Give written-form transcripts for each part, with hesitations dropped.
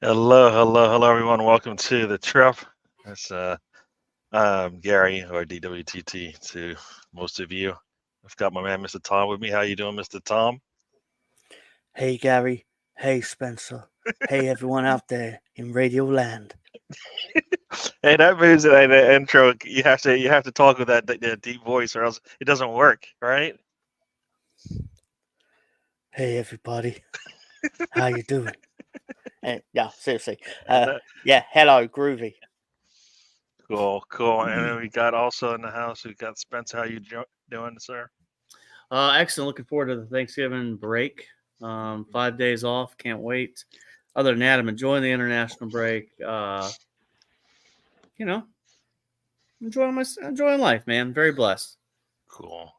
Hello, everyone. Welcome to the trip. It's Gary, or DWTT, to most of you. I've got my man, Mr. Tom, with me. How you doing, Mr. Tom? Hey, Gary. Hey, Spencer. Hey, everyone out there in Radio Land. Hey, that means that in the intro, you have to talk with that deep voice, or else it doesn't work, right? Hey, everybody. How you doing? Yeah, seriously. Yeah, hello, Groovy. Cool. And then we got also in the house, we got Spencer. How you doing, sir? Excellent. Looking forward to the Thanksgiving break. 5 days off. Can't wait. Other than that, I'm enjoying the international break. Enjoying life, man. Very blessed. Cool.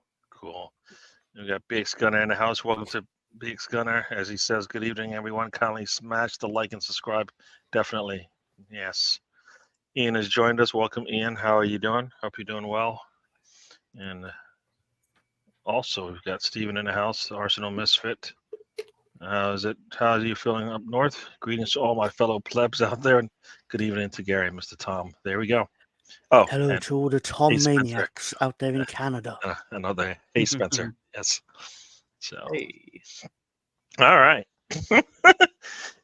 We got Big Gunner in the house. Welcome to Big Gunner. As he says, good evening, everyone. Kindly smash the like and subscribe. Definitely. Yes. Ian has joined us. Welcome, Ian. How are you doing? Hope you're doing well. And also, we've got Steven in the house, the Arsenal Misfit. How are you feeling up north? Greetings to all my fellow plebs out there, and good evening to Gary and Mr. Tom. There we go. Oh, hello to all the Tom maniacs out there in Canada. Another hey, Spencer. Yes. So. Hey. All right.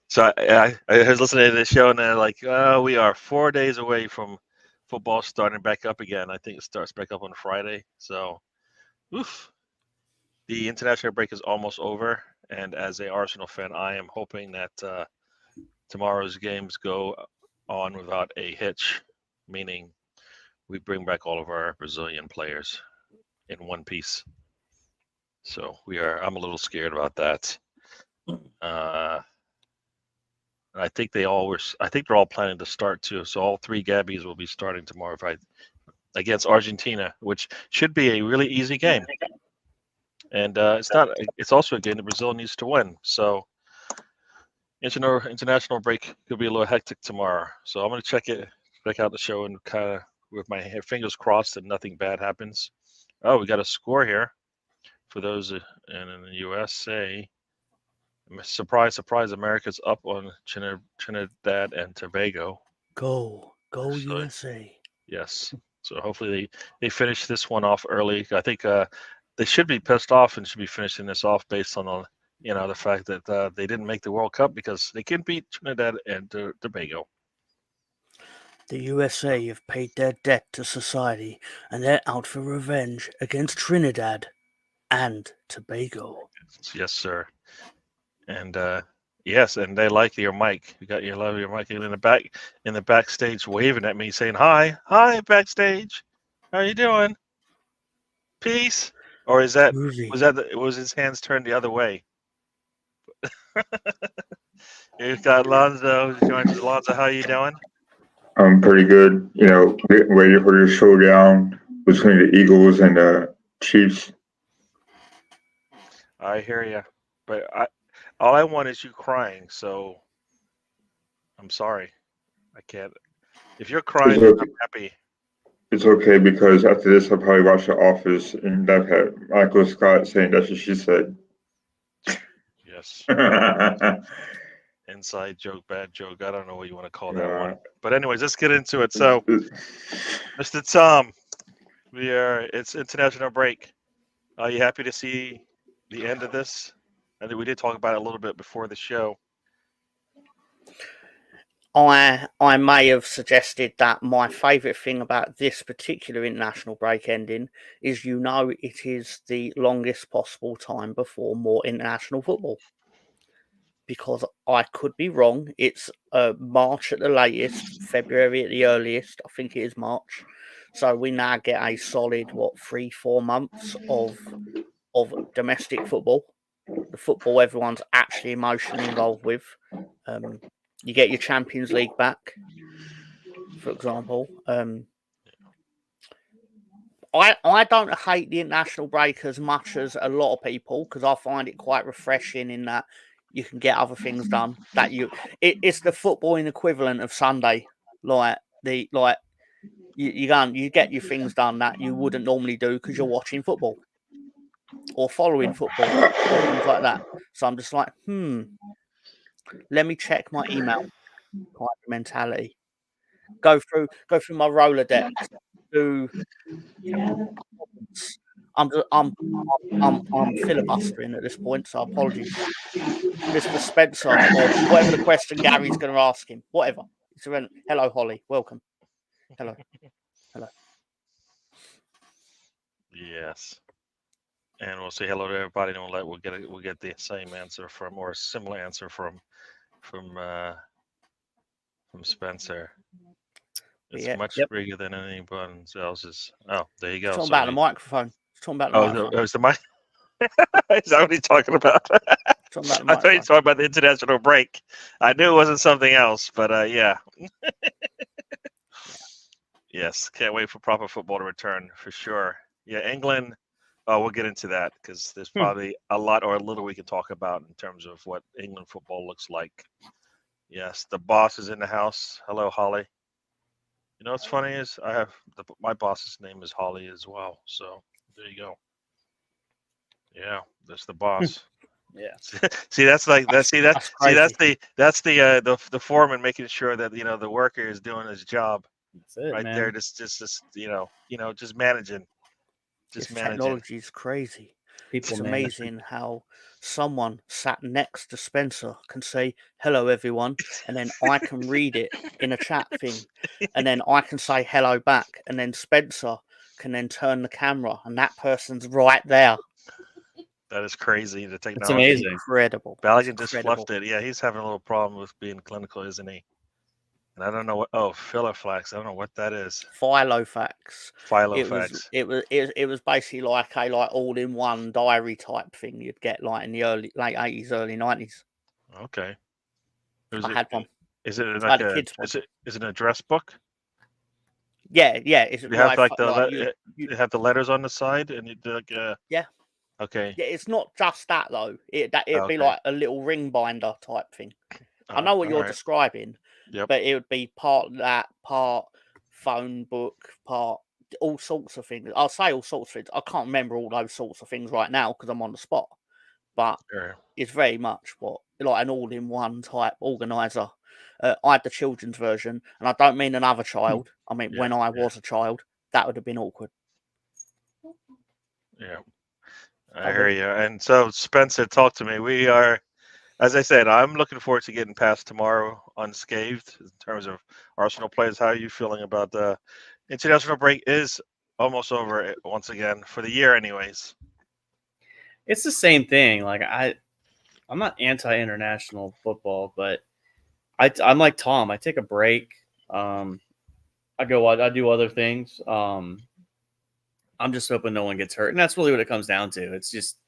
So I was listening to the show, and they're like, we are 4 days away from football starting back up again. I think it starts back up on Friday. So, the international break is almost over. And as a Arsenal fan, I am hoping that tomorrow's games go on without a hitch, meaning we bring back all of our Brazilian players in one piece. So I'm a little scared about that. I think they're all planning to start too. So all three Gabbies will be starting tomorrow against Argentina, which should be a really easy game. And it's also a game that Brazil needs to win. So international break could be a little hectic tomorrow. So I'm going to check out the show, and kind of with my fingers crossed that nothing bad happens. Oh, we got a score here for those in the USA. Surprise, America's up on Trinidad and Tobago. Go USA. Yes. So hopefully they finish this one off early. I think they should be pissed off and should be finishing this off based on the fact that they didn't make the World Cup because they couldn't beat Trinidad and Tobago. The USA have paid their debt to society, and they're out for revenge against Trinidad and Tobago. Yes, sir. And yes, and they like your mic. You love your mic in the backstage, waving at me, saying hi backstage. How you doing? Peace. Or was his hands turned the other way? You've got Lonzo joins us. Lonzo, how you doing? I'm pretty good. Waiting for the showdown between the Eagles and the Chiefs. I hear you, but all I want is you crying. So I'm sorry, I can't. If you're crying, okay. I'm happy. It's okay, because after this, I'll probably watch The Office, and I've had Michael Scott saying that's what she said. Yes. Inside joke, bad joke. I don't know what you want to call that one. But anyways, let's get into it. So, Mr. Tom, it's international break. Are you happy to see the end of this? I think we did talk about it a little bit before the show. I may have suggested that my favourite thing about this particular international break ending is it is the longest possible time before more international football. Because I could be wrong. It's March at the latest, February at the earliest. I think it is March. So we now get a solid 3-4 months of domestic football. The football everyone's actually emotionally involved with. You get your Champions League back, for example. I don't hate the international break as much as a lot of people, because I find it quite refreshing in that you can get other things done. It's the footballing equivalent of Sunday. You get your things done that you wouldn't normally do because you're watching football. or following football or things like that. So I'm just like, let me check my email kind of mentality. Go through my Rolodex. Do I'm filibustering at this point, so apologies, Mr. Spencer, or whatever the question Gary's going to ask him. Whatever. It's irrelevant. Hello, Holly. Welcome. Hello. Yes. And we'll say hello to everybody, and we'll get the same answer from, or a similar answer from Spencer. It's much bigger than anyone else's. Oh, there you go. Talking about the microphone. Talking about the microphone. Oh, it's the mic. Is that what he's talking about? Talking about the I thought he was talking about the international break. I knew it wasn't something else, but yeah. Yes, can't wait for proper football to return for sure. Yeah, England. Oh, we'll get into that because there's probably a lot or a little we can talk about in terms of what England football looks like. Yes, the boss is in the house. Hello, Holly. You know what's funny is I have my boss's name is Holly as well. So there you go. Yeah, that's the boss. Yeah. See, that's the foreman making sure that the worker is doing his job. That's it, right man. there. Just just managing. Technology is crazy. It's amazing how someone sat next to Spencer can say hello everyone, and then I can read it in a chat thing, and then I can say hello back, and then Spencer can then turn the camera, and that person's right there. That is crazy. The technology. It's amazing. Incredible. Baligan just fluffed it. Yeah, he's having a little problem with being clinical, isn't he? And I don't know what. Oh, Filofax. I don't know what that is. Filofax. Filofax. It was basically like a all-in-one diary type thing you'd get like in the late 80s, early 90s. Okay. I had one. Is it like a kid's one. Is it an address book? Yeah. Is it you have you have the letters on the side and you do yeah. Okay. Yeah, it's not just that though. It'd be like a little ring binder type thing. I know what you're describing, but it would be part that, part phone book, part all sorts of things. I'll say all sorts of things. I can't remember all those sorts of things right now because I'm on the spot. But it's very much like an all-in-one type organizer. I had the children's version, and I don't mean another child. I mean when I was a child, that would have been awkward. Yeah. I hear you. And so, Spencer, talk to me. We are, as I said, I'm looking forward to getting past tomorrow unscathed in terms of Arsenal players. How are you feeling about the international break? Is almost over once again for the year, anyways. It's the same thing. Like I'm not anti-international football, but I'm like Tom. I take a break. I do other things. I'm just hoping no one gets hurt, and that's really what it comes down to. It's just,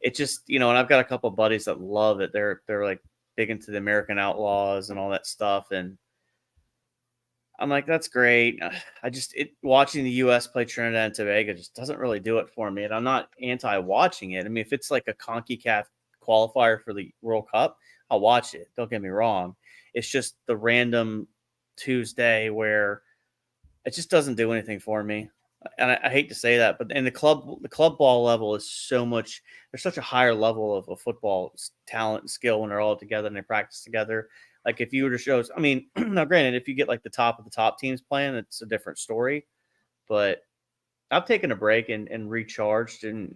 and I've got a couple of buddies that love it. They're like big into the American Outlaws and all that stuff, and I'm like, that's great. Watching the U.S. play Trinidad and Tobago just doesn't really do it for me, and I'm not anti-watching it. I mean, if it's like a CONCACAF qualifier for the World Cup, I'll watch it. Don't get me wrong. It's just the random Tuesday where it just doesn't do anything for me. And I hate to say that, but in the club ball level is so much. There's such a higher level of football talent and skill when they're all together and they practice together. Like if you were to show, I mean, now granted, if you get like the top of the top teams playing, it's a different story. But I've taken a break and recharged, and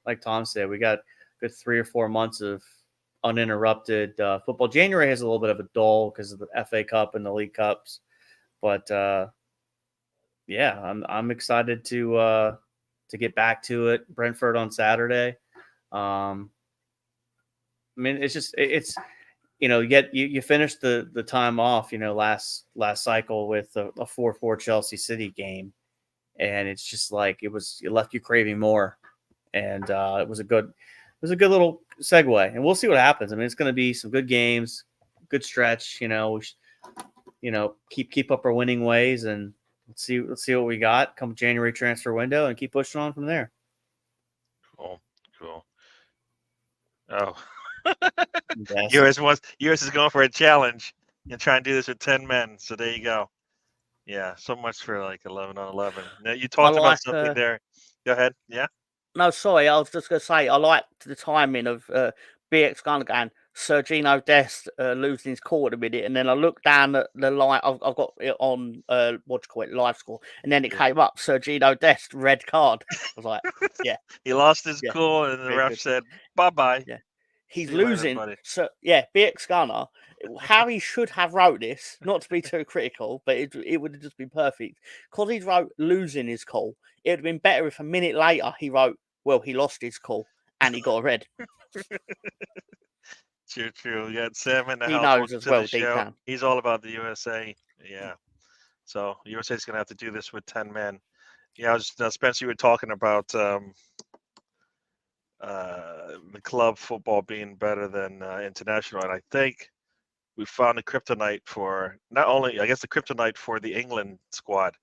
like Tom said, we got a good 3 or 4 months of uninterrupted football. January has a little bit of a dull because of the FA Cup and the League Cups, but. Yeah, I'm excited to get back to it. Brentford on Saturday. I mean, it's you finished the time off, last cycle with a 4-4 Chelsea City game, and it's just like it left you craving more, and it was a good little segue, and we'll see what happens. I mean, it's going to be some good games, good stretch. We should, keep up our winning ways and. Let's see what we got come January transfer window and keep pushing on from there. Cool. Oh, yes. US is going for a challenge and try and do this with 10 men. So there you go. Yeah, so much for like 11 on 11. Now you talked about something there. Go ahead. Yeah. No, sorry, I was just going to say I liked the timing of BX Gunner going Sergino Dest losing his call at a minute, and then I looked down at the line. I've got it on what do you call it, live score, and then it came up Sergino Dest red card. I was like, yeah, He lost his Yeah, cool, and the very ref good. said, "Bye-bye." Yeah. He's See you later, losing. buddy. So yeah, BX Gunner. Harry should have wrote this, not to be too critical, but it would have just been perfect. Because he wrote losing his call, it would have been better if a minute later he wrote, well, he lost his call and he got a red. True. We got Sam in the He house. knows Welcome as to well, the deep show. down. He's all about the USA. Yeah. So USA's gonna have to do this with 10 men. Yeah, Spencer, you were talking about the club football being better than international, and I think we found the kryptonite for not only, I guess, the kryptonite for the England squad.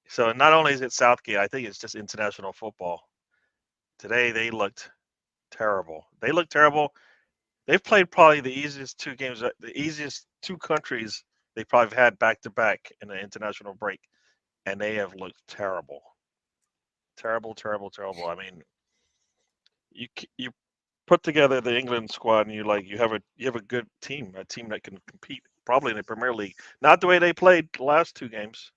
So not only is it Southgate, I think it's just international football. Today they looked terrible. They looked terrible. They've played probably the easiest two games, the easiest two countries they probably had back to back in the international break, and they have looked terrible, terrible. I mean, you put together the England squad, and you have a good team, a team that can compete probably in the Premier League. Not the way they played the last two games.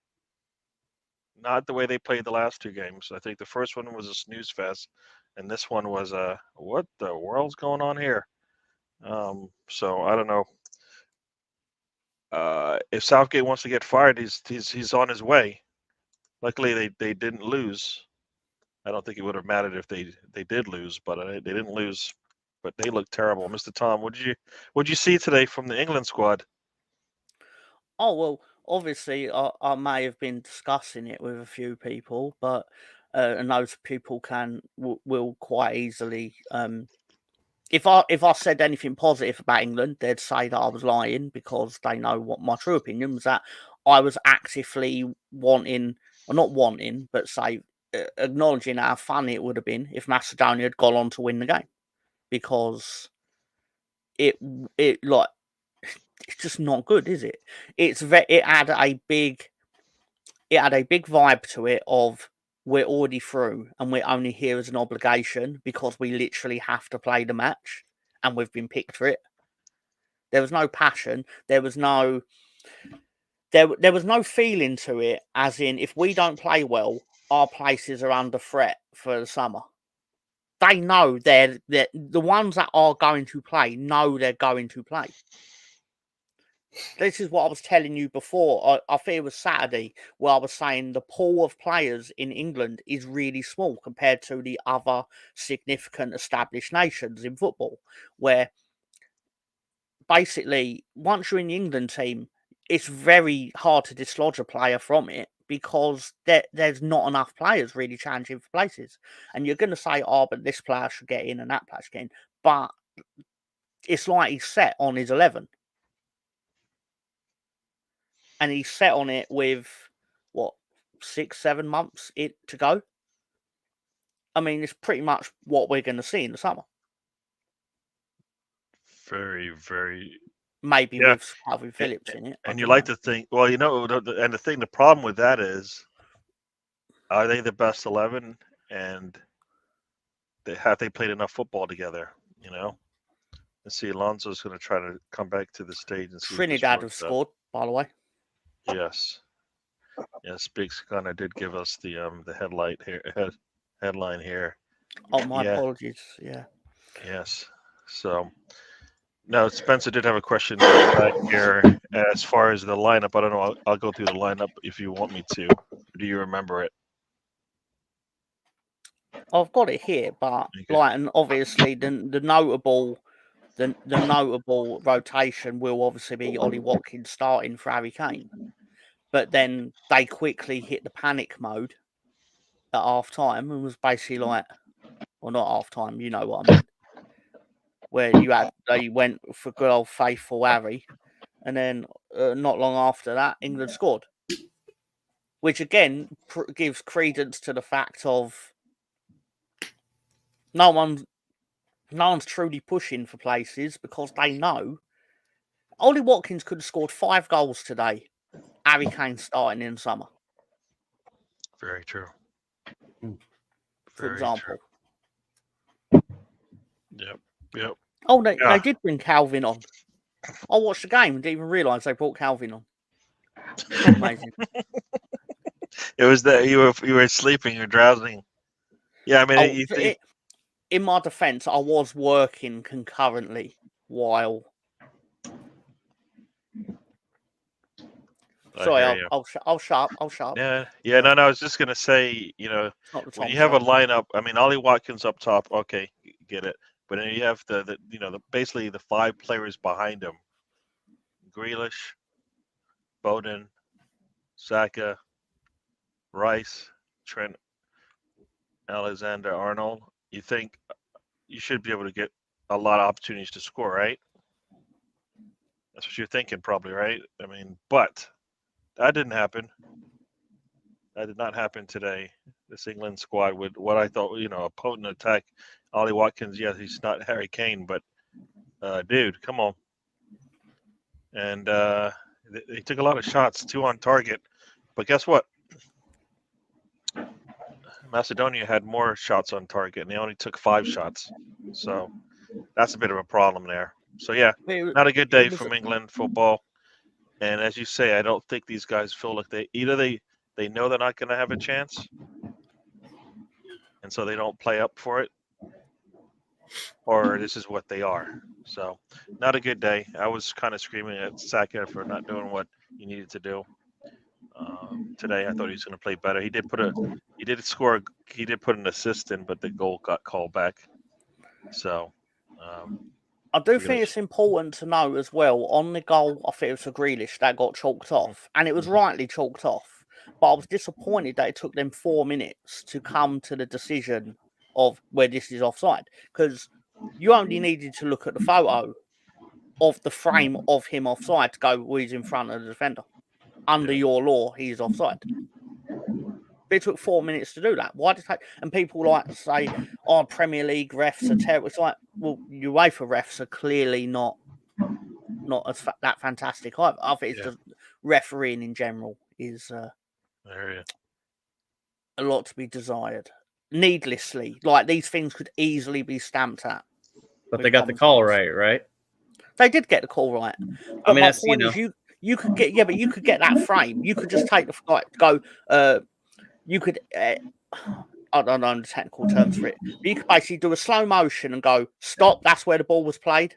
Not the way they played the last two games. I think the first one was a snooze fest, and this one was a what the world's going on here. So I don't know. If Southgate wants to get fired, he's on his way. Luckily, they didn't lose. I don't think it would have mattered if they did lose, but they didn't lose. But they look terrible, Mr. Tom. What did you see today from the England squad? Oh, well, obviously, I may have been discussing it with a few people, but and those people will quite easily. If I said anything positive about England, they'd say that I was lying because they know what my true opinion was, that I was actively wanting, or not wanting, but say acknowledging how funny it would have been if Macedonia had gone on to win the game, because it like it's just not good, is it? It had a big vibe to it of we're already through and we're only here as an obligation because we literally have to play the match and we've been picked for it. There was no passion. There was no feeling to it, as in if we don't play well, our places are under threat for the summer. They know they're the ones that are going to play know they're going to play. This is what I was telling you before. I think it was Saturday where I was saying the pool of players in England is really small compared to the other significant established nations in football, where basically once you're in the England team, it's very hard to dislodge a player from it because there's not enough players really challenging for places. And you're going to say, oh, but this player should get in and that player should get in. But it's like he's set on his 11. And he's set on it with, 6-7 months to go. I mean, it's pretty much what we're going to see in the summer. Very, very. Maybe with Calvin Phillips in it. And you like to think, well, and the problem with that is, are they the best 11? And have they played enough football together? And see, Alonso's going to try to come back to the stage and see. Trinidad have scored, by the way. Yes. Big Gunner did give us the headline here. Oh, my apologies. Yeah. Yes. So, now Spencer did have a question back here as far as the lineup. I don't know. I'll go through the lineup if you want me to. Do you remember it? I've got it here, but and obviously the notable rotation will obviously be Ollie Watkins starting for Harry Kane. But then they quickly hit the panic mode at half time and was basically like, well, not half time, you know what I mean, where they went for good old faithful Harry, and then not long after that, England scored, which again gives credence to the fact of no one's truly pushing for places because they know Ollie Watkins could have scored 5 goals today. Harry Kane starting in summer. Very true. for Very example. true. Yep. Oh, they Yeah. did bring Calvin on. I watched the game and didn't even realise they brought Calvin on. Amazing. It was that you were sleeping, you're drowsing. Yeah, I mean, In my defence, I was working concurrently while. Sorry, I'll shut up. Yeah. No, I was just gonna say, It's not the when Tom you have a show. lineup, I mean, Ollie Watkins up top, okay, get it. But then you have basically the 5 players behind him: Grealish, Bowden, Saka, Rice, Trent, Alexander-Arnold. You think you should be able to get a lot of opportunities to score, right? That's what you're thinking, probably, right? I mean, but that didn't happen. That did not happen today. This England squad with what I thought, a potent attack. Ollie Watkins, yes, he's not Harry Kane, but dude, come on. And they took a lot of shots, 2 on target. But guess what? Macedonia had more shots on target, and they only took 5 shots. So that's a bit of a problem there. So yeah, not a good day from England football. And as you say, I don't think these guys feel like they know they're not going to have a chance, and so they don't play up for it, or this is what they are. So not a good day. I was kind of screaming at Saka for not doing what he needed to do today. I thought he was going to play better. He did put an assist in, but the goal got called back. So I do think it's important to know as well, on the goal, I think it was for Grealish, that got chalked off, and it was rightly chalked off. But I was disappointed that it took them 4 minutes to come to the decision of where this is offside, because you only needed to look at the photo of the frame of him offside to go, well, he's in front of the defender. Under your law, he's offside. But it took 4 minutes to do that. Why did it take? And people like to say, "Oh, Premier League refs are terrible." It's like, well, UEFA refs are clearly not as that fantastic either. I think it's just refereeing in general is a lot to be desired. Needlessly, like these things could easily be stamped at. But they got the call right? They did get the call right. But I mean, my point is, you could get but you could get that frame. You could just take you could. I don't know the technical terms for it. But you could basically do a slow motion and go, stop, that's where the ball was played.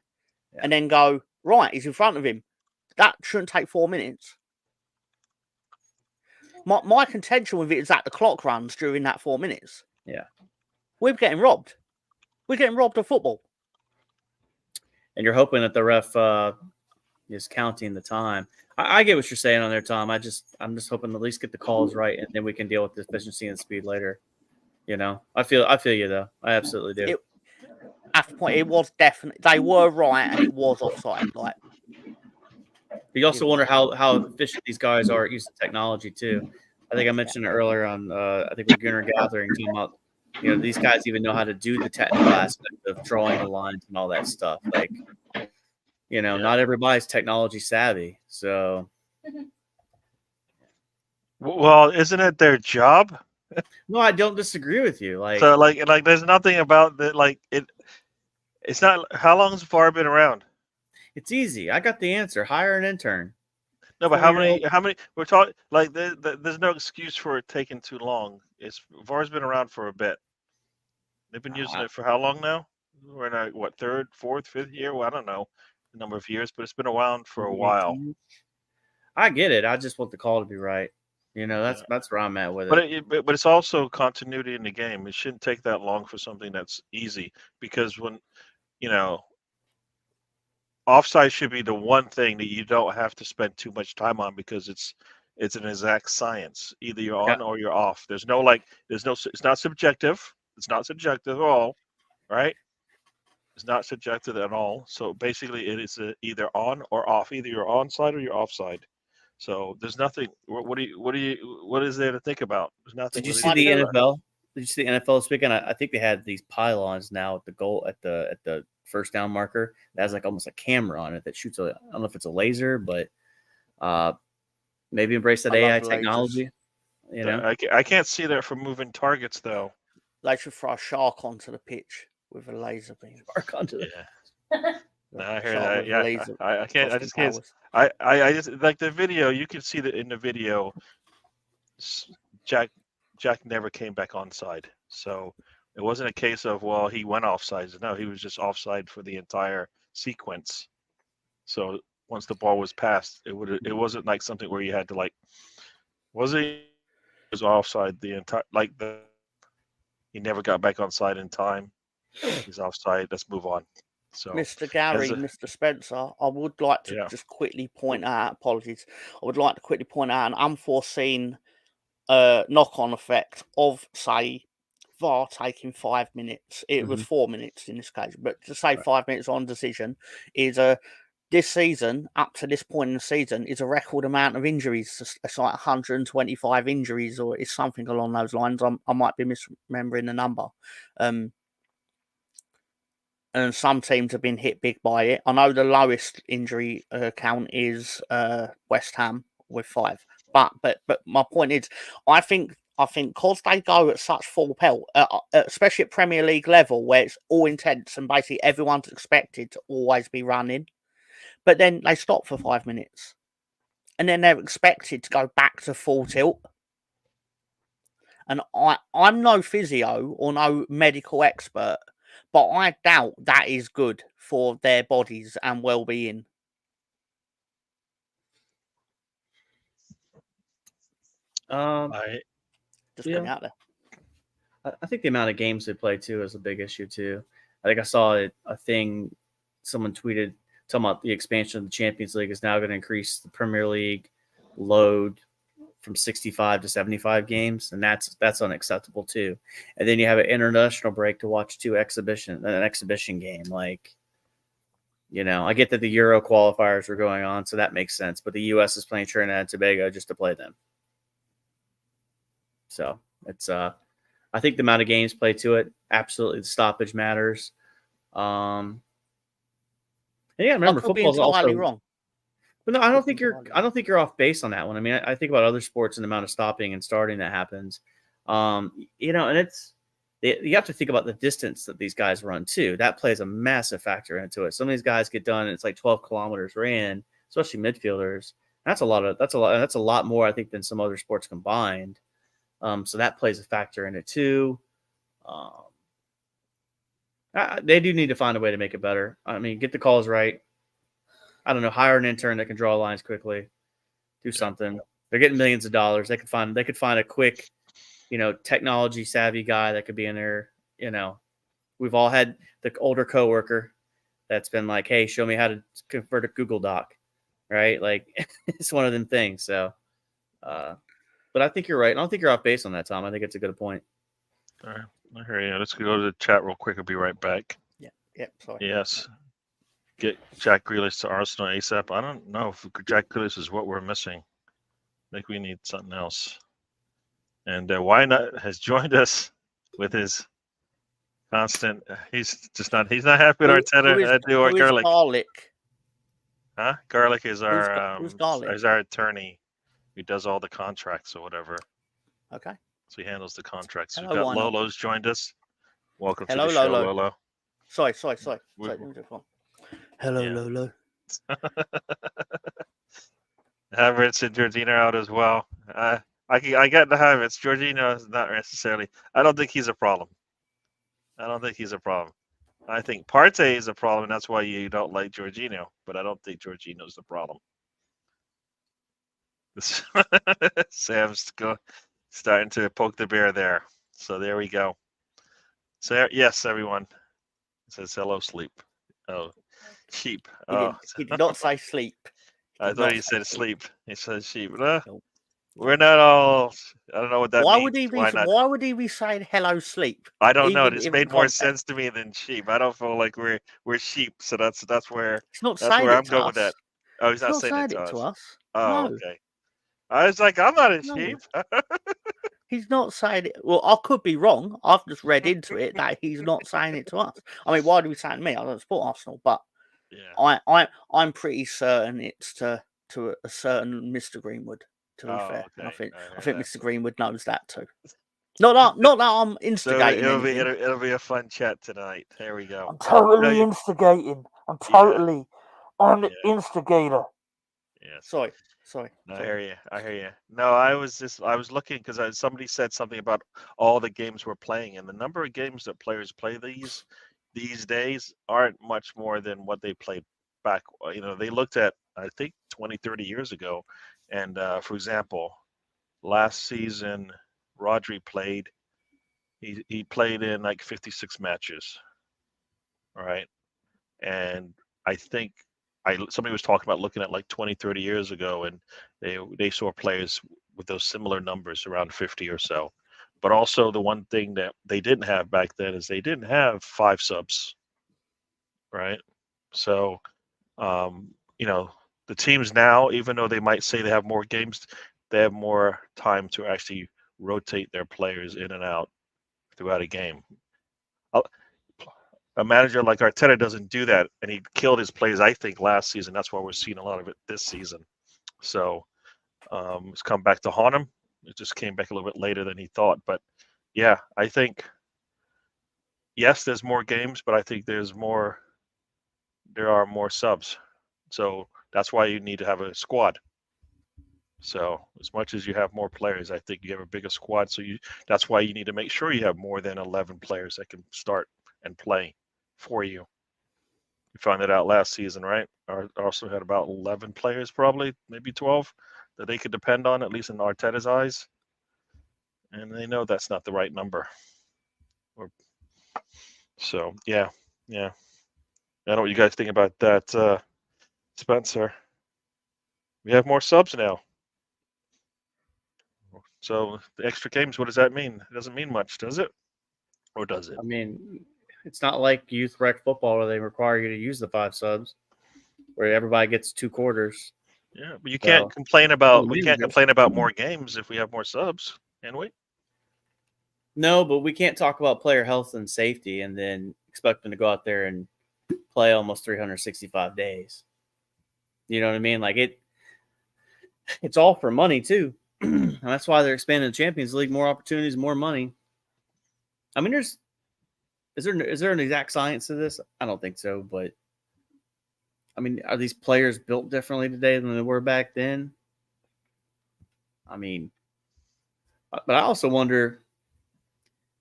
Yeah. And then go, right, he's in front of him. That shouldn't take 4 minutes. My contention with it is that the clock runs during that 4 minutes. Yeah. We're getting robbed. We're getting robbed of football. And you're hoping that the ref is counting the time. I get what you're saying on there, Tom. I'm just hoping to at least get the calls right, and then we can deal with the efficiency and speed later. I feel you though. I absolutely do. At the point, it was definitely they were right, and it was offside. Like, you also wonder how efficient these guys are at using technology too. I think I mentioned it earlier on. I think with Gunnar Gathering talking about, these guys even know how to do the technical aspect of drawing the lines and all that stuff. Like, not everybody's technology savvy. So, well, isn't it their job? No, I don't disagree with you. Like, so, like, there's nothing about that. Like, it's not. How long has VAR been around? It's easy. I got the answer. Hire an intern. No, but how many? We're talking like there's no excuse for it taking too long. VAR's been around for a bit. They've been using it for how long now? We're in our third, fourth, fifth year? Well, I don't know the number of years, but it's been around for a while. I get it. I just want the call to be right. That's where I'm at with it. But it's also continuity in the game. It shouldn't take that long for something that's easy, because when offside should be the one thing that you don't have to spend too much time on, because it's an exact science. Either you're on or you're off. It's not subjective. It's not subjective at all, right? It's not subjective at all. So basically, it is either on or off. Either you're onside or you're offside. So there's nothing. What is there to think about? There's nothing. Did you see the NFL? Did you see the NFL speaking? I think they had these pylons now at the goal at the first down marker that has like almost a camera on it that shoots I don't know if it's a laser, but maybe embrace that AI technology. I can't see that for moving targets though. They should throw a shark onto the pitch with a laser beam. Shark onto the Yeah. No, I hear Shark that. with Yeah, laser I can't. I cosmic just can't. powers. I just like the video. You can see that in the video. Jack never came back onside. So it wasn't a case of, well, he went offside. No, he was just offside for the entire sequence. So once the ball was passed, it wasn't like something where you had to like, it was offside the entire, he never got back onside in time. He's offside. Let's move on. So Mr. Gary, Mr. Spencer, I would like to just quickly point out, apologies, I would like to quickly point out an unforeseen knock-on effect of, say, VAR taking 5 minutes. It was 4 minutes in this case, but to say 5 minutes on decision is this season, up to this point in the season, is a record amount of injuries. It's like 125 injuries, or it's something along those lines. I might be misremembering the number. And some teams have been hit big by it. I know the lowest injury count is West Ham with 5. But my point is, I think because they go at such full pelt, especially at Premier League level, where it's all intense and basically everyone's expected to always be running, but then they stop for 5 minutes, and then they're expected to go back to full tilt. And I'm no physio or no medical expert, but I doubt that is good for their bodies and well-being. Just putting it out there. I think the amount of games they play too is a big issue too. I think I saw a thing someone tweeted talking about the expansion of the Champions League is now going to increase the Premier League load from 65 to 75 games, and that's unacceptable too. And then you have an international break to watch an exhibition game. Like, you know, I get that the Euro qualifiers were going on, so that makes sense. But the U.S. is playing Trinidad and Tobago just to play them. So it's I think the amount of games played to it, absolutely, the stoppage matters. And yeah, remember, football is also wrong. But no, I don't think you're off base on that one. I mean, I think about other sports and the amount of stopping and starting that happens. You know, and you have to think about the distance that these guys run too. That plays a massive factor into it. Some of these guys get done, and it's like 12 kilometers ran, especially midfielders. That's a lot more, I think, than some other sports combined. So that plays a factor in it too. They do need to find a way to make it better. I mean, get the calls right. I don't know, hire an intern that can draw lines quickly, do something. They're getting millions of dollars. They could find a quick, you know, technology savvy guy that could be in there. You know, we've all had the older coworker that's been like, hey, show me how to convert a Google Doc, right? Like, it's one of them things. So, but I think you're right. I don't think you're off base on that, Tom. I think it's a good point. All right. I hear you. Let's go to the chat real quick. I'll be right back. Yeah. Sorry. Yes. Get Jack Grealish to Arsenal ASAP. I don't know if Jack Grealish is what we're missing. I think we need something else. And Why Not has joined us with his constant. He's not happy with Arteta. Or Garlic. Garlic? Huh? Garlic is our who's Garlic? is our attorney. He does all the contracts or whatever. Okay. So he handles the contracts. Hello, We've got Why Not? Lolo's joined us. Welcome Hello, to the show, Lolo. Lolo. Sorry. Let me just one. Hello, Yeah. Lolo. Havertz and Jorginho out as well. I get the Havertz. Jorginho is not necessarily. I don't think he's a problem. I think Partey is a problem, and that's why you don't like Jorginho. But I don't think Jorginho's the problem. Sam's starting to poke the bear there. So there we go. So yes, everyone. It says hello, sleep. Oh, sheep. He did not say sleep. I thought he said sleep. He said sheep. No. Nope. We're not all. I don't know what that means. Why would he be saying hello, sleep? I don't know. Even This in made more context. sense to me than sheep. I don't feel like we're sheep. So that's where It's not that's saying where it I'm to going us. with that. Oh, he's It's not saying it to us. Oh, No. okay. I was like, I'm not a No. sheep. He's not saying it. Well, I could be wrong. I've just read into it that he's not saying it to us. I mean, why do we say it to me? I don't support Arsenal, but Yeah. I'm pretty certain it's to a certain Mr. Greenwood. To be fair, Okay. I think Mr. Greenwood knows that too. Not that I'm So instigating it'll be anything. it'll be a fun chat tonight. There we go. I'm totally you- instigating. I'm the Yeah. instigator. Yes. Sorry. No, I hear you. I hear you. No, I was looking because somebody said something about all the games we're playing, and the number of games that players play these days aren't much more than what they played back. They looked at, I think, 20, 30 years ago, and for example, last season, Rodri played. He played in like 56 matches. All right, and I think somebody was talking about looking at like 20, 30 years ago, and they saw players with those similar numbers around 50 or so. But also the one thing that they didn't have back then is they didn't have 5 subs, right? So, the teams now, even though they might say they have more games, they have more time to actually rotate their players in and out throughout a game. A manager like Arteta doesn't do that, and he killed his plays, I think, last season. That's why we're seeing a lot of it this season. So it's come back to haunt him. It just came back a little bit later than he thought. But yeah, I think, yes, there's more games, but I think there are more subs. So that's why you need to have a squad. So as much as you have more players, I think you have a bigger squad. So that's why you need to make sure you have more than 11 players that can start and play for you. We found that out last season, right? Arsenal had about 11 players, probably, maybe 12, that they could depend on, at least in Arteta's eyes. And they know that's not the right number. So, yeah. I don't know what you guys think about that, Spencer. We have more subs now. So the extra games, what does that mean? It doesn't mean much, does it? Or does it? I mean, it's not like youth rec football where they require you to use the 5 subs, where everybody gets 2 quarters. Yeah, but you can't complain about more games if we have more subs, can we? No, but we can't talk about player health and safety and then expect them to go out there and play almost 365 days. You know what I mean? Like it's all for money too. And that's why they're expanding the Champions League, more opportunities, more money. I mean, is there an exact science to this? I don't think so, but I mean, are these players built differently today than they were back then? I mean, but I also wonder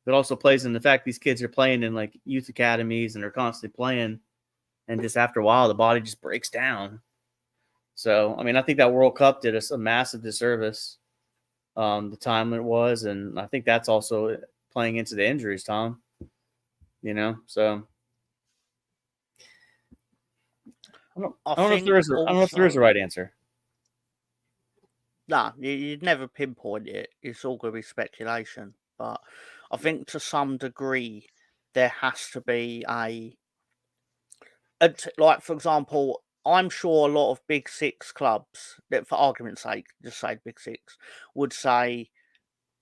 if it also plays in the fact these kids are playing in like youth academies and they're constantly playing, and just after a while, the body just breaks down. So, I mean, I think that World Cup did us a massive disservice, the time it was, and I think that's also playing into the injuries, Tom. So I don't know if there is a right answer. Nah, you'd never pinpoint it. It's all going to be speculation. But I think to some degree, there has to be like, for example, I'm sure a lot of Big Six clubs, that for argument's sake, just say Big Six, would say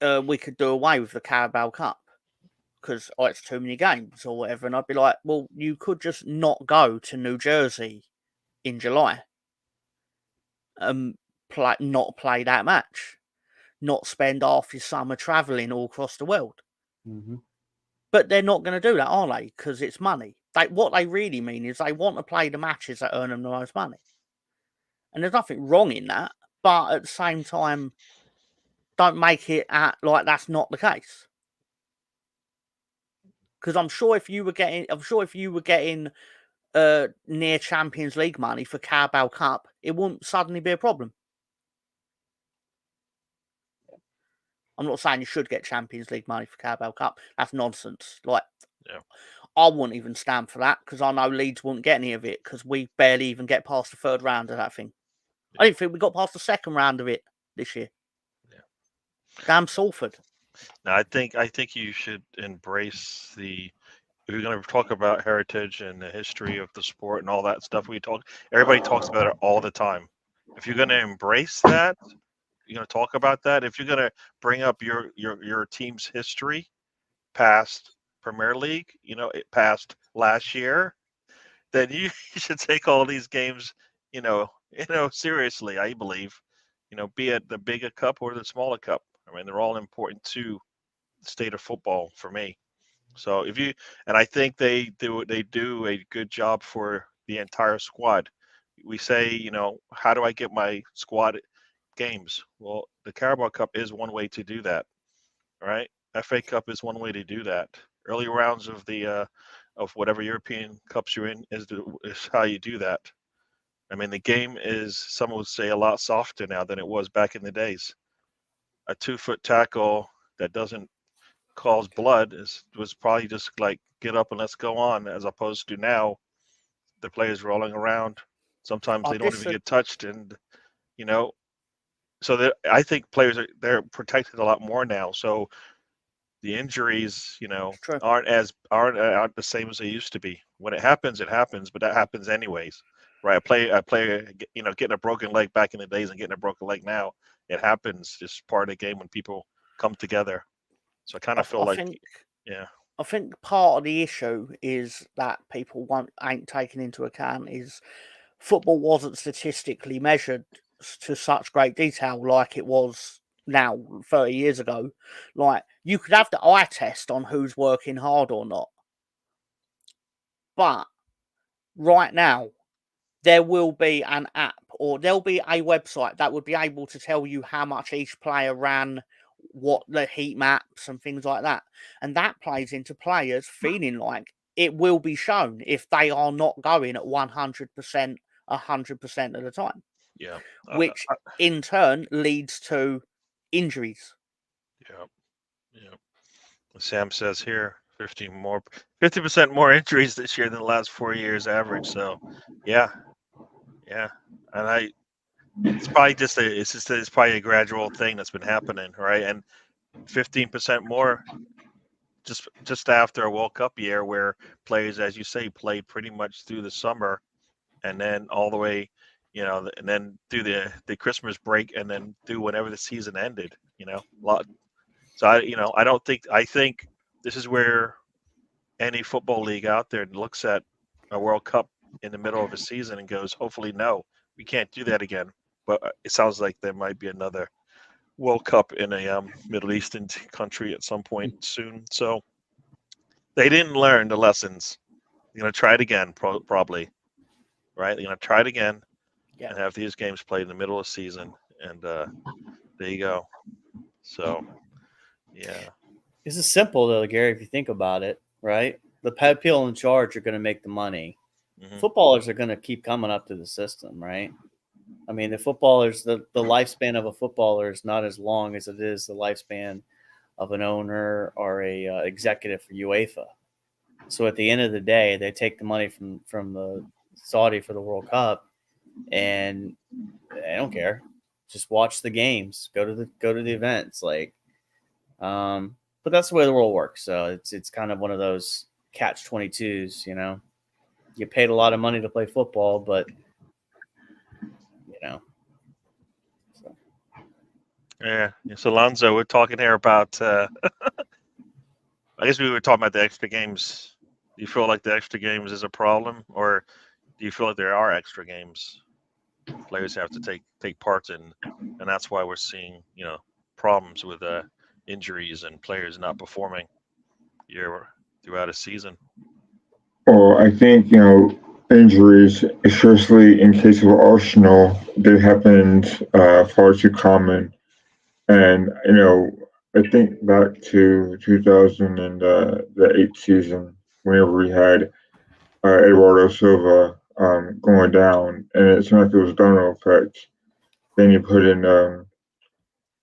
we could do away with the Carabao Cup because it's too many games or whatever. And I'd be like, well, you could just not go to New Jersey in July. Not play that match, not spend half your summer travelling all across the world. Mm-hmm. But they're not going to do that, are they? Because it's money. What they really mean is they want to play the matches that earn them the most money. And there's nothing wrong in that. But at the same time, don't make it like that's not the case. Because I'm sure if you were getting near Champions League money for Carabao Cup, it wouldn't suddenly be a problem. I'm not saying you should get Champions League money for Carabao Cup. That's nonsense. I wouldn't even stand for that because I know Leeds wouldn't get any of it because we barely even get past the third round of that thing. I didn't think we got past the second round of it this year. Yeah. Damn Salford. Now, I think you should embrace if you're going to talk about heritage and the history of the sport and all that stuff. Everybody talks about it all the time. If you're going to embrace that, you're going to talk about that. If you're going to bring up your team's history, past Premier League, past last year, then you should take all these games, seriously. I believe, be it the bigger cup or the smaller cup. I mean, they're all important too state of football for me. So and I think they do a good job for the entire squad. We say, how do I get my squad games? Well, the Carabao Cup is one way to do that, right? FA Cup is one way to do that. Early rounds of the of whatever European cups you're in is how you do that. I mean, the game is, some would say, a lot softer now than it was back in the days. A 2-foot tackle that doesn't cause blood was probably just like, get up and let's go on, as opposed to now the players rolling around. Sometimes they don't even get touched, and so I think players they're protected a lot more now. So the injuries, aren't the same as they used to be. When it happens, but that happens anyways, right? I play, getting a broken leg back in the days and getting a broken leg now, it happens. It's part of the game when people come together. So I kind of feel I think part of the issue is that people ain't taken into account is football wasn't statistically measured to such great detail like it was now 30 years ago. Like, you could have the eye test on who's working hard or not. But right now, there will be an app or there'll be a website that would be able to tell you how much each player ran, what the heat maps and things like that. And that plays into players feeling like it will be shown if they are not going at 100%, 100% of the time. Yeah. Which in turn leads to injuries. Yeah. Sam says here 50% more injuries this year than the last 4 years average. So yeah. And it's probably it's probably a gradual thing that's been happening, right? And 15% more just after a World Cup year, where players, as you say, played pretty much through the summer, and then all the way, and then through the Christmas break, and then through whenever the season ended. A lot. So I think this is where any football league out there looks at a World Cup in the middle of a season and goes, hopefully, no, we can't do that again. But it sounds like there might be another World Cup in a Middle Eastern country at some point soon. So they didn't learn the lessons. They're going to try it again, probably. Right? They're going to try it again and have these games played in the middle of the season. And there you go. So, yeah. This is simple, though, Gary, if you think about it, right? The people in charge are going to make the money. Mm-hmm. Footballers are going to keep coming up to the system, right? I mean, the lifespan of a footballer is not as long as it is the lifespan of an owner or a executive for UEFA. So at the end of the day, they take the money from the Saudi for the World Cup, and they don't care. Just watch the games, go to the events, but that's the way the world works. So it's kind of one of those catch-22s, You paid a lot of money to play football, but So. Yeah. So Alonzo, we're talking here about. I guess we were talking about the extra games. Do you feel like the extra games is a problem, or do you feel like there are extra games players have to take part in, and that's why we're seeing problems with injuries and players not performing throughout a season? Well, I think injuries, especially in case of Arsenal, they happened far too common. And I think back to 2008 season, whenever we had Eduardo Silva going down, and it seemed like it was a domino effect. Then you put in a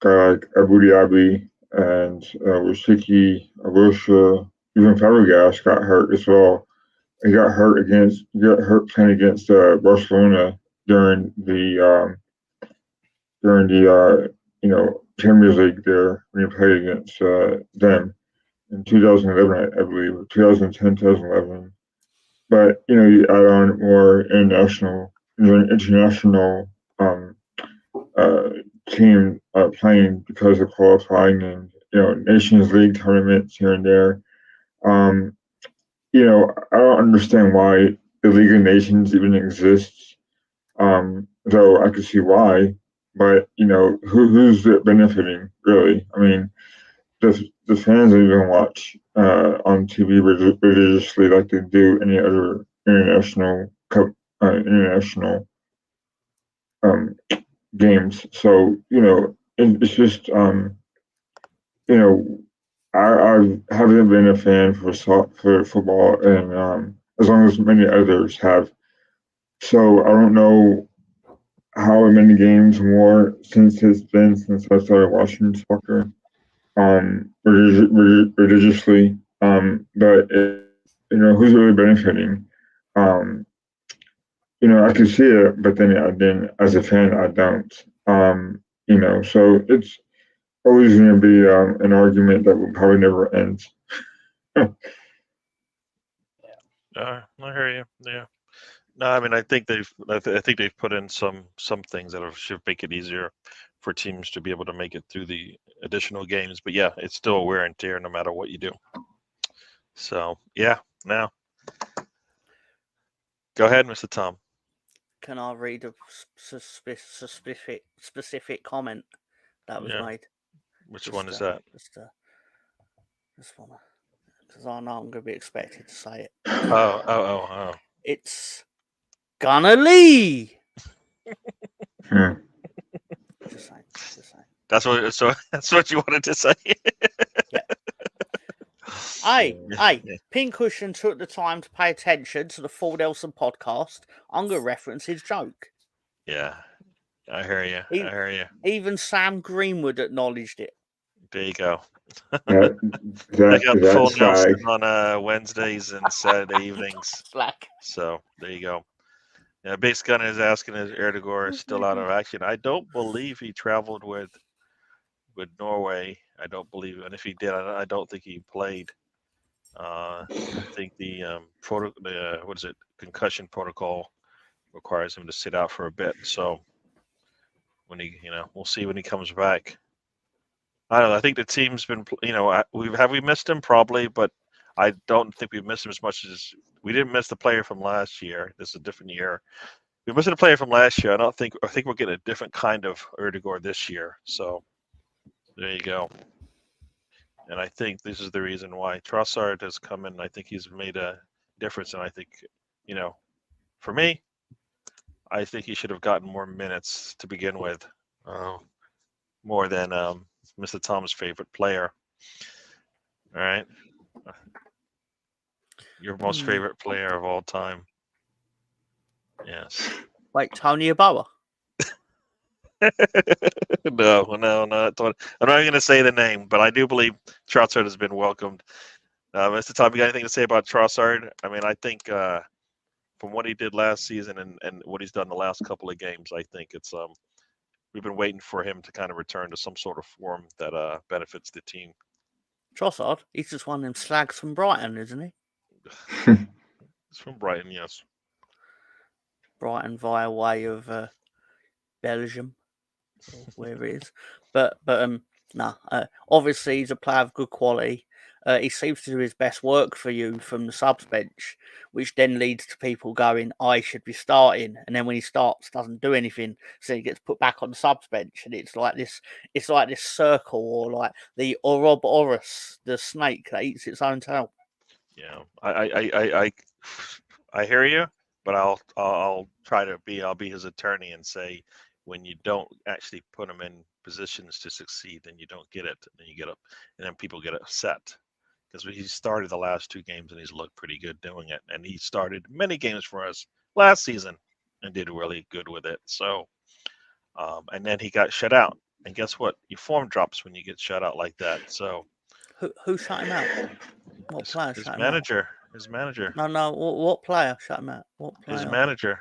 guy like Abu Dhabi and Rashiki, Arusha, even Fabregas got hurt as well. He got hurt playing against Barcelona during the Champions League there when he played against them in 2011, I believe, 2010, 2011. But you add on more international team playing because of qualifying and Nations League tournaments here and there. I don't understand why the League of Nations even exists. Though I can see why, but who's it benefiting really? I mean, the fans don't even watch on TV religiously like they do any other international cup international games. So it's just I haven't been a fan for football, and as long as many others have. So I don't know how many games more since it's been since I started watching soccer religiously. But who's really benefiting? Um, I can see it, but then as a fan, I don't. So it's always going to be an argument that will probably never end. I hear you. Yeah. No, I mean, I think they've put in some things that should make it easier for teams to be able to make it through the additional games. But yeah, it's still wear and tear no matter what you do. So yeah, now go ahead, Mr. Tom. Can I read a specific comment that was made? Which one is that? This one, because I know I'm going to be expected to say it. Oh. It's Gunnar Lee. Just saying. That's what you wanted to say. Yeah. Hey, Pincushion took the time to pay attention to the Ford Elson podcast. I'm going to reference his joke. Yeah, I hear you. Even Sam Greenwood acknowledged it. There you go. I got full Nelson on Wednesdays and Saturday evenings. Black. So there you go. Yeah, Base Gunner is asking if Erdogan is still out of action. I don't believe he traveled with Norway. I don't believe, and if he did, I don't think he played. I think the concussion protocol requires him to sit out for a bit. So when we'll see when he comes back. I don't know. I think the team's been, we missed him probably, but I don't think we've missed him as much as we didn't miss the player from last year. This is a different year. We missed the player from last year. I think we're getting a different kind of Erdogan this year. So there you go. And I think this is the reason why Trossard has come in. I think he's made a difference. And I think, for me, I think he should have gotten more minutes to begin with, more than Mr. Tom's favorite player. All right. Your most favorite player of all time. Yes. Wait, Tony Yeboah? No. I'm not going to say the name, but I do believe Trossard has been welcomed. Mr. Tom, you got anything to say about Trossard? I mean, I think from what he did last season and what he's done the last couple of games, I think it's we've been waiting for him to kind of return to some sort of form that benefits the team. Trossard? He's just one of them slags from Brighton, isn't he? He's from Brighton, yes. Brighton via way of Belgium, or wherever it is. But obviously he's a player of good quality. He seems to do his best work for you from the subs bench, which then leads to people going, I should be starting. And then when he starts, doesn't do anything. So he gets put back on the subs bench. And it's like this circle, or like the Ouroboros, the snake that eats its own tail. Yeah, I hear you, but I'll be his attorney and say, when you don't actually put him in positions to succeed, then you don't get it. And then you get up, and then people get upset. Because he started the last two games and he's looked pretty good doing it. And he started many games for us last season and did really good with it. So, and then he got shut out. And guess what? Your form drops when you get shut out like that. So, who shut him out? What player shut him out? His manager. No. What player shut him out? What player? His manager.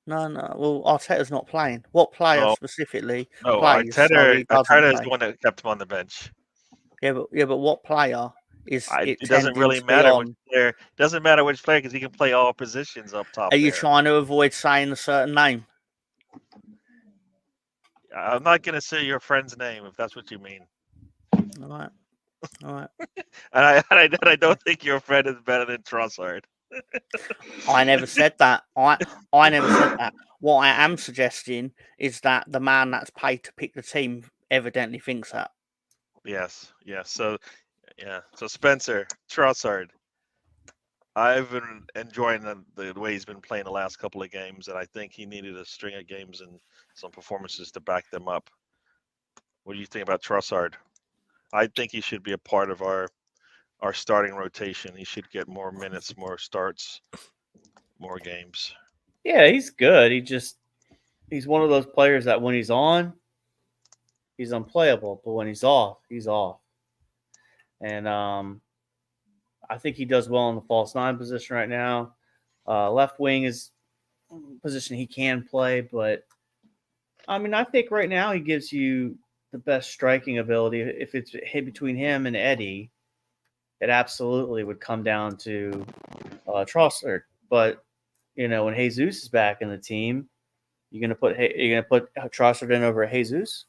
No. Well, Arteta's not playing. What player specifically plays? Arteta is the one that kept him on the bench. Yeah, but what player is? It doesn't really matter which player. Doesn't matter which player because he can play all positions up top. Are you trying to avoid saying a certain name? I'm not going to say your friend's name if that's what you mean. All right. And I don't think your friend is better than Trossard. I never said that. I never said that. What I am suggesting is that the man that's paid to pick the team evidently thinks that. Yes. So yeah. So Spencer Trossard. I've been enjoying the way he's been playing the last couple of games, and I think he needed a string of games and some performances to back them up. What do you think about Trossard? I think he should be a part of our starting rotation. He should get more minutes, more starts, more games. Yeah, he's good. He's one of those players that when he's on, he's unplayable, but when he's off, he's off. And I think he does well in the false nine position right now. Left wing is a position he can play, but I mean, I think right now he gives you the best striking ability. If it's hit between him and Eddie, it absolutely would come down to Trossard. But when Jesus is back in the team, you're gonna put Trossard in over Jesus.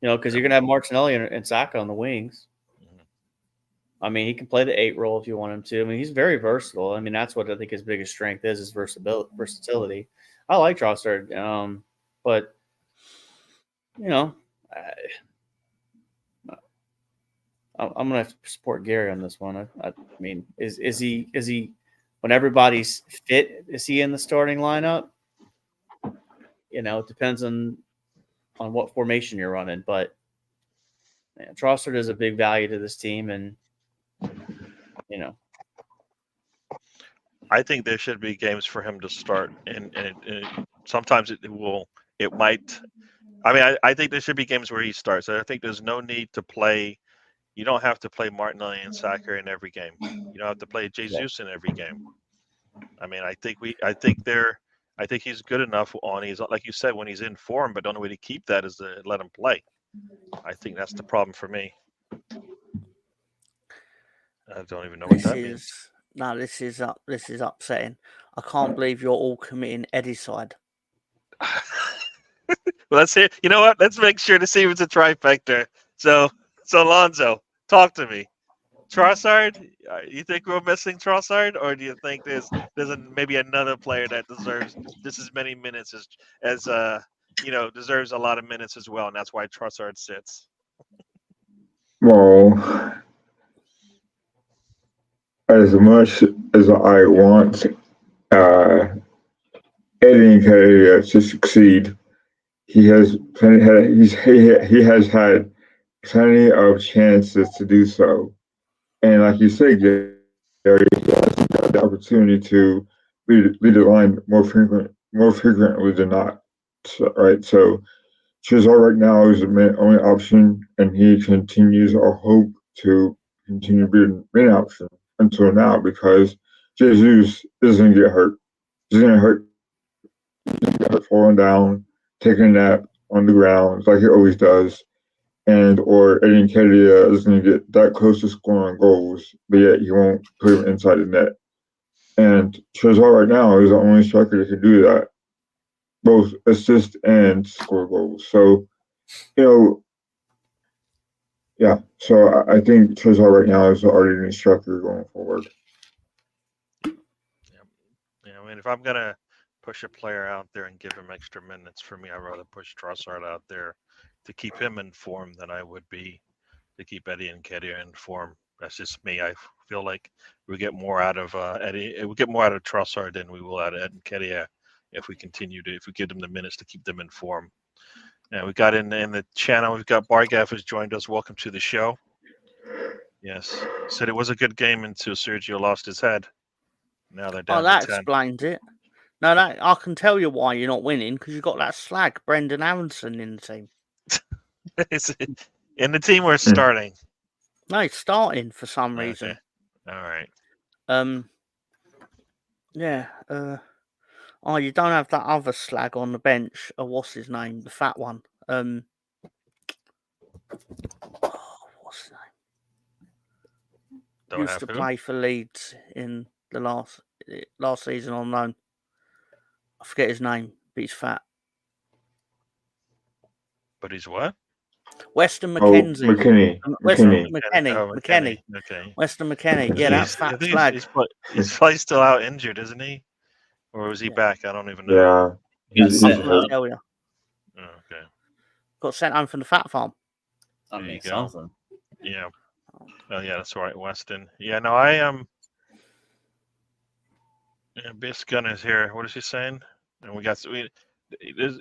Because you're gonna have Martinelli and Saka on the wings. I mean, he can play the 8 role if you want him to. I mean, he's very versatile. I mean, that's what I think his biggest strength is versatility. I like Trossard, but I'm gonna have to support Gary on this one. I mean, is he when everybody's fit? Is he in the starting lineup? It depends on what formation you're running, but Trossard is a big value to this team, and I think there should be games for him to start, and sometimes it might. I mean, I think there should be games where he starts. I think there's no need to play. You don't have to play Martinelli and Saka in every game. You don't have to play Jesus in every game. I mean, I think he's good enough he's like you said, when he's in form, but the only way to keep that is to let him play. I think that's the problem for me. I don't even know what that means. No, this is upsetting. I can't believe you're all committing Eddie's side. Well, let's hear. You know what? Let's make sure to see if it's a trifecta. So Alonzo, talk to me. Trossard, you think we're missing Trossard, or do you think there's maybe another player that deserves just as many minutes as deserves a lot of minutes as well, and that's why Trossard sits? Well, as much as I want Eddie Nketiah to succeed, he has had plenty of chances to do so. And like you said, Gary, he has got the opportunity to lead the line more frequently than not. Right? So Chisholm right now is the only option, and he continues our hope to continue being the main option until now, because Jesus isn't going to get hurt. He's going to get hurt falling down, taking a nap on the ground like he always does. Or Eddie Nketiah is going to get that close to scoring goals, but yet he won't put him inside the net. And Chisholm right now is the only striker that can do that, both assist and score goals. So, yeah. So I think Chisholm right now is the ordinary striker going forward. Yeah, I mean, if I'm gonna push a player out there and give him extra minutes, for me, I'd rather push Trossard out there to keep him in form than I would be to keep Eddie Nketiah in form. That's just me. I feel like we get more out of Eddie. We get more out of Trossard than we will out of Nketiah if we give them the minutes to keep them in form. And we got in the channel. We've got Bargaff has joined us. Welcome to the show. Yes, said it was a good game until Sergio lost his head. Now they're down. Oh, that to 10. explains it. No, I can tell you why you're not winning, because you've got that slag, Brendan Aronson, in the team. In the team we're starting. No, he's starting for some reason. All right. Yeah. Oh, you don't have that other slag on the bench. What's his name? The fat one. What's his name? Used to play for Leeds in the last season on loan. I forget his name, but he's fat. But he's what? Weston McKenzie. McKennie. Okay. Weston McKennie. Yeah, that's fat slag. He's probably still out injured, isn't he? Or was he back? I don't even know. Yeah. He's hurt. Tell you. Okay. Got sent home from the fat farm. I There you mean, go. something. Yeah. Oh yeah, that's right, Weston. Yeah, no, I am. Yeah, Biss Gunner's here. What is he saying? And there's,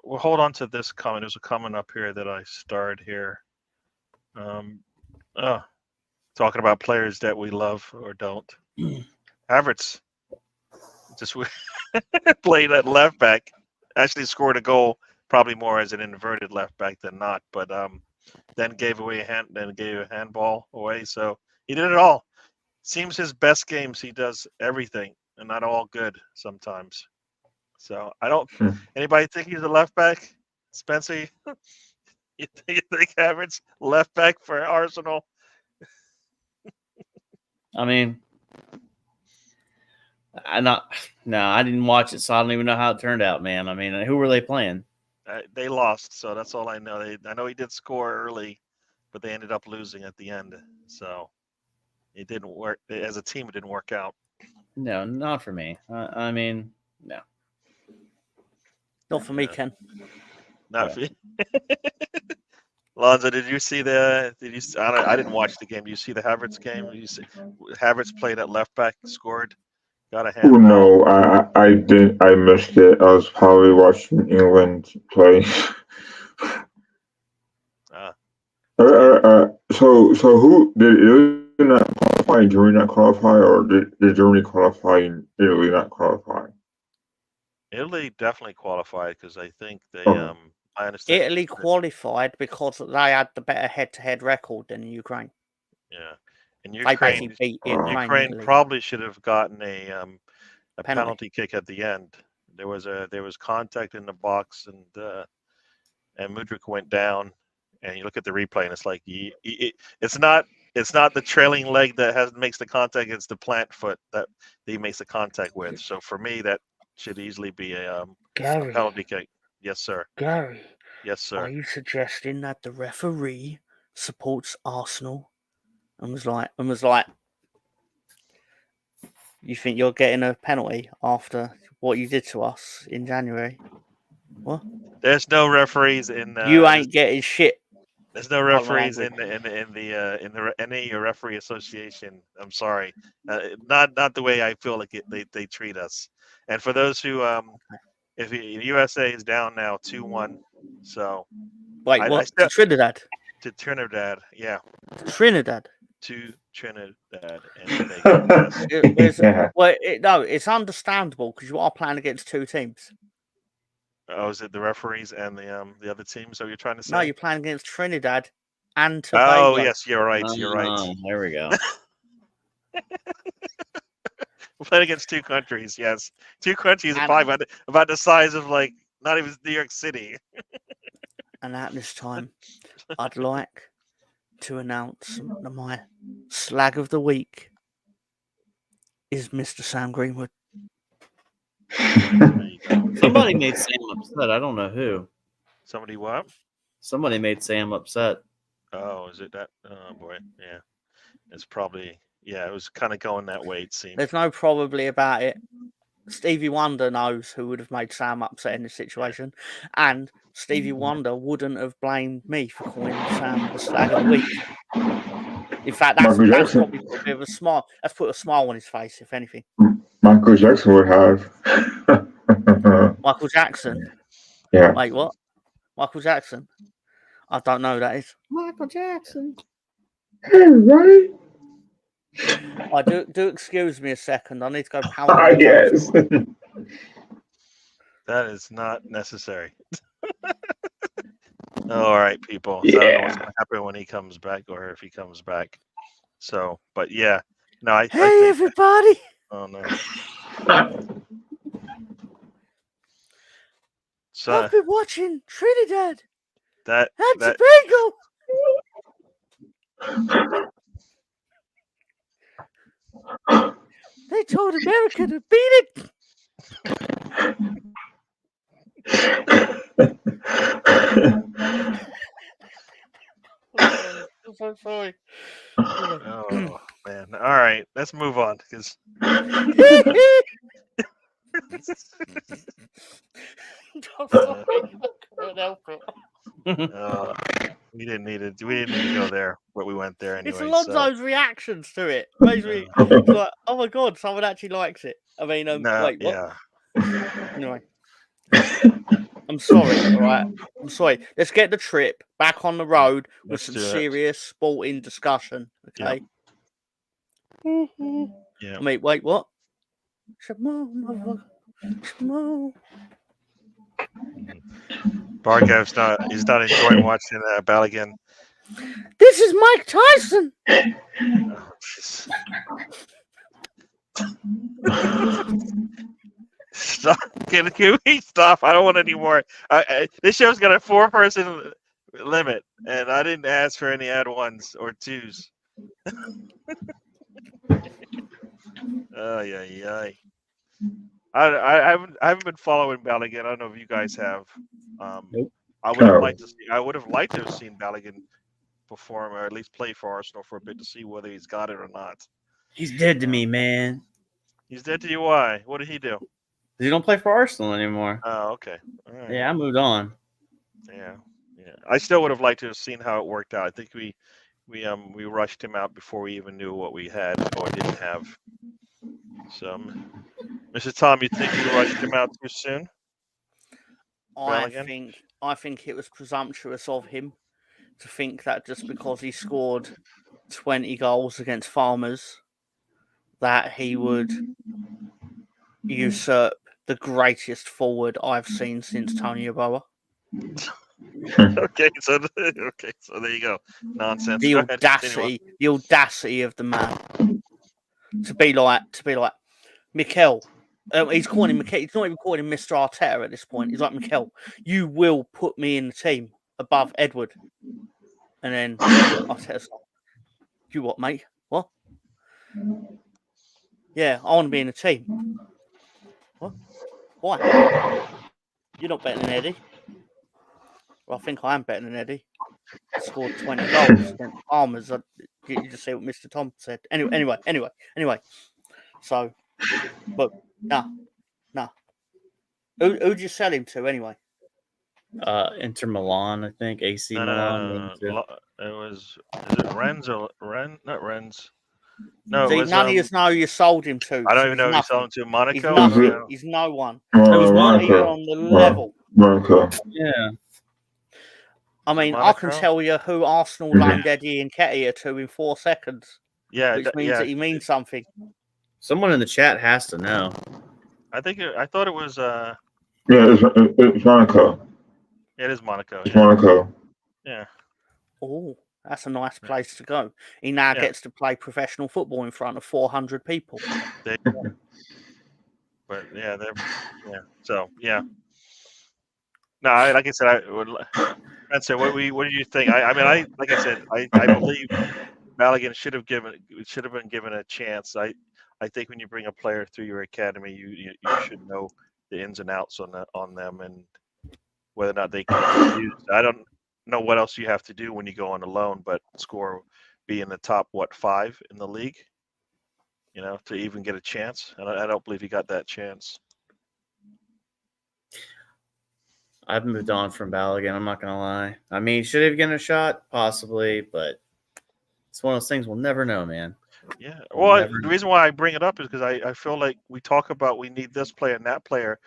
we'll hold on to this comment. There's a comment up here that I starred here. Talking about players that we love or don't. Havertz just played at left back. Actually scored a goal, probably more as an inverted left back than not. But then gave a handball away. So he did it all. Seems his best games he does everything, and not all good sometimes. So I don't. Anybody think he's a left back, Spencer? You think Havertz left back for Arsenal? I mean, I didn't watch it, so I don't even know how it turned out, man. I mean, who were they playing? They lost, so that's all I know. I know he did score early, but they ended up losing at the end. So it didn't work as a team. It didn't work out. No, not for me. I mean, no. Not for me, Yeah. Ken. Not for you. Lonzo, did you see the? I didn't watch the game. Did you see the Havertz game? You see Havertz played at left back, scored, got a Oh handball. no, I didn't. I missed it. I was probably watching England play. So who did Italy not qualify? Germany not qualify, or did Germany qualify and Italy not qualify? Italy definitely qualified because I think they. Oh. I understand. Italy qualified because they had the better head-to-head record than Ukraine. Yeah, and They basically Ukraine. beat Ukraine. Ukraine Italy. probably should have gotten a Penalty. penalty kick at the end. There was contact in the box, and Mudryk went down. And you look at the replay, and it's like it's not the trailing leg that makes the contact; it's the plant foot that he makes the contact with. So for me, that should easily be a Gary, penalty kick. Yes, sir. Gary, Yes, Are sir. you suggesting that the referee supports Arsenal and was like, you think you're getting a penalty after what you did to us in January? What? There's no referees in. You ain't getting shit. There's no referees in the NA referee association. I'm sorry, not the way I feel like they treat us. And for those who if USA is down now 2-1, so Wait, what? To Trinidad? To Trinidad, yeah. Trinidad. To Trinidad and Tobago. Yes. No, it's understandable because you are playing against two teams. Oh, is it the referees and the other team? So you're trying to say? No, you're playing against Trinidad and Tobago. Oh yes, you're right. You're right. There we go. We're playing against two countries. Yes, two countries probably about the size of like not even New York City. And at this time, I'd like to announce that my slag of the week is Mr. Sam Greenwood. Somebody made Sam upset. I don't know who. Somebody what? Somebody made Sam upset. Oh, is it that? Oh boy, yeah. It's probably it was kind of going that way. It seemed. There's no probably about it. Stevie Wonder knows who would have made Sam upset in this situation, and Stevie Wonder wouldn't have blamed me for calling Sam the slag of the week. In fact, that's probably put a bit of a smile. That's put a smile on his face, if anything. Michael Jackson would have. Michael Jackson? Yeah. Wait, what? Michael Jackson? I don't know who that is. Michael Jackson. Hey, right? I do excuse me a second. I need to go power. Yes. That is not necessary. All right, people. Yeah. So I don't know what's going to happen when he comes back, or if he comes back. So, but yeah, no. I think everybody. Oh no. So I've been watching Trinidad. And Tobago. They told America to beat it. I'm so sorry. Oh man! All right, let's move on because. I'm sorry. I couldn't help it. We didn't need to go there, but we went there It's anyway. So Alonso's reactions to it. Makes me it's like, oh my god, someone actually likes it. I mean, no, wait, what? yeah, Anyway, I'm sorry. All right, I'm sorry. Let's get the trip back on the road with let's some do it. serious sporting discussion. Okay. Yeah. I mean, wait, what? Shamo, motherfucker. Shamo. Bargav's he's not enjoying watching Balogun. This is Mike Tyson. Oh, jeez. Stop! Can we stop? I don't want any more. This show's got a 4-person limit, and I didn't ask for any add ones or twos. Yeah. I haven't been following Balogun. I don't know if you guys have. Nope. I would have liked to see. I would have liked to have seen Balogun perform, or at least play for Arsenal for a bit to see whether he's got it or not. He's dead to me, man. He's dead to you. Why? What did he do? He don't play for Arsenal anymore. Oh, okay. All right. Yeah, I moved on. Yeah. I still would have liked to have seen how it worked out. I think we rushed him out before we even knew what we had or didn't have. So, Mr. Tom, you think we rushed him out too soon? I think it was presumptuous of him to think that just because he scored 20 goals against Farmers, that he would usurp the greatest forward I've seen since Tony Yeboah. Okay, so there you go. Nonsense. The Go ahead, audacity of the man to be like Mikel. He's calling him Mikel. He's not even calling him Mr. Arteta at this point. He's like, Mikel, you will put me in the team above Edward. And then Arteta's like, you what, mate? What? Yeah, I want to be in the team. What? Why? You're not better than Eddie. Well, I think I am better than Eddie. I scored 20 goals against Farmers. You just say what Mr. Tom said. Anyway. So, but nah. Who'd you sell him to anyway? Inter Milan, I think. AC Milan. No. It was. Is it Rennes or Rennes? Not Rennes. No, See, it was. none of you know you sold him to. I don't so even know if he's you sold him to Monaco. He's nothing. He's no one. It was Not even Monaco. on the level. Monaco. Yeah. I mean, I can Monaco? tell you who Arsenal loaned Eddie Nketiah to in 4 seconds, Yeah, which means that he means something. Someone in the chat has to know. I thought it was. Yeah, it's Monaco. It is Monaco. It's Monaco. Yeah. Oh, that's a nice place to go. He now gets to play professional football in front of 400 people. But yeah, So yeah. No, like I said, I would. Spencer, what do you think? I believe Balogun should have been given a chance. I think when you bring a player through your academy, you should know the ins and outs on them and whether or not they can be used. I don't know what else you have to do when you go on a loan, but be in the top 5 in the league, to even get a chance. And I don't believe he got that chance. I've moved on from Balogun. I'm not gonna lie. I mean, should have given a shot, possibly, but it's one of those things we'll never know, man. Yeah. Well, the reason why I bring it up is because I feel like we talk about we need this player and that player.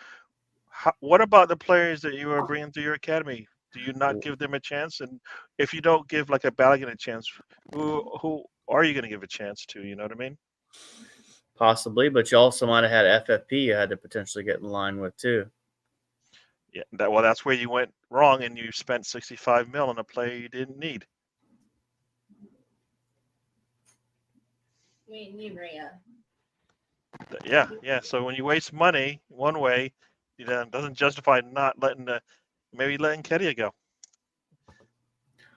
What about the players that you are bringing through your academy? Do you not give them a chance? And if you don't give like a Balogun a chance, who are you going to give a chance to? You know what I mean? Possibly, but you also might have had FFP you had to potentially get in line with too. Yeah. That's where you went wrong, and you spent $65 million on a player you didn't need. Yeah. So when you waste money one way, it doesn't justify not letting Nketiah go.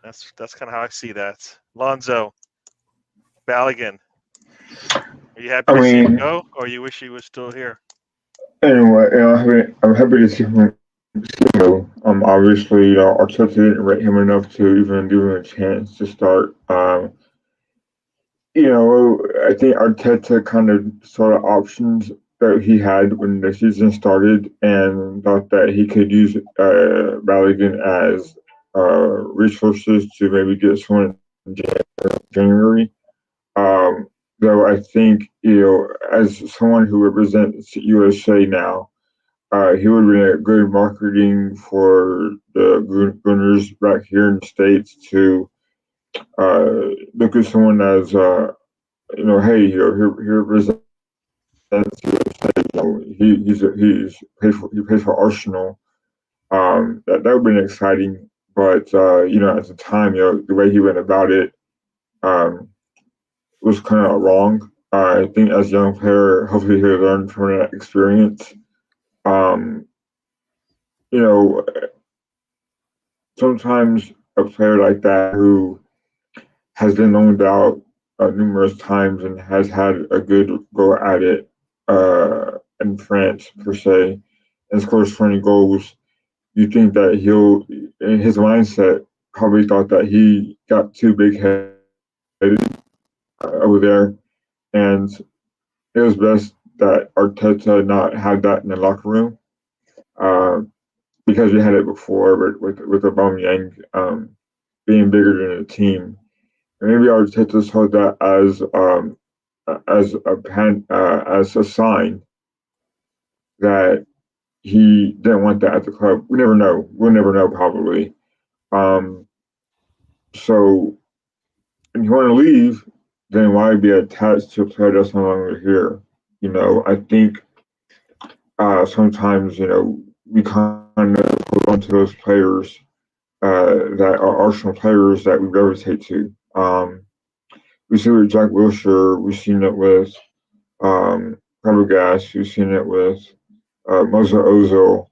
That's kind of how I see that. Lonzo, Balogun, are you happy to see him go, or you wish he was still here? Anyway, I'm happy to see him. Obviously, Arteta didn't rate him enough to even give him a chance to start. I think Arteta kind of saw the options that he had when the season started and thought that he could use Balogun as resources to maybe get someone in January. Though I think, as someone who represents USA now, he would have been a good marketing for the Gunners back here in the States to look at someone as, hey, he represents USA. He plays for Arsenal. That would have been exciting. But at the time, the way he went about it um, was kind of wrong. I think as a young player, hopefully he'll learn from that experience. Um, you know, sometimes a player like that who has been loaned out numerous times and has had a good go at it in France per se, and scores 20 goals. You think that he'll, in his mindset, probably thought that he got too big headed over there, and it was best that Arteta not had that in the locker room. Uh, because we had it before with Aubameyang being bigger than the team. And maybe Arteta saw that as a sign that he didn't want that at the club. We never know. We'll never know probably. Um, so if you want to leave, then why be attached to a player that's no longer here? I think sometimes we kind of hold on to those players that are Arsenal players that we gravitate to. We see it with Jack Wilshere. We've seen it with Fabregas. We've seen it with Mesut Ozil.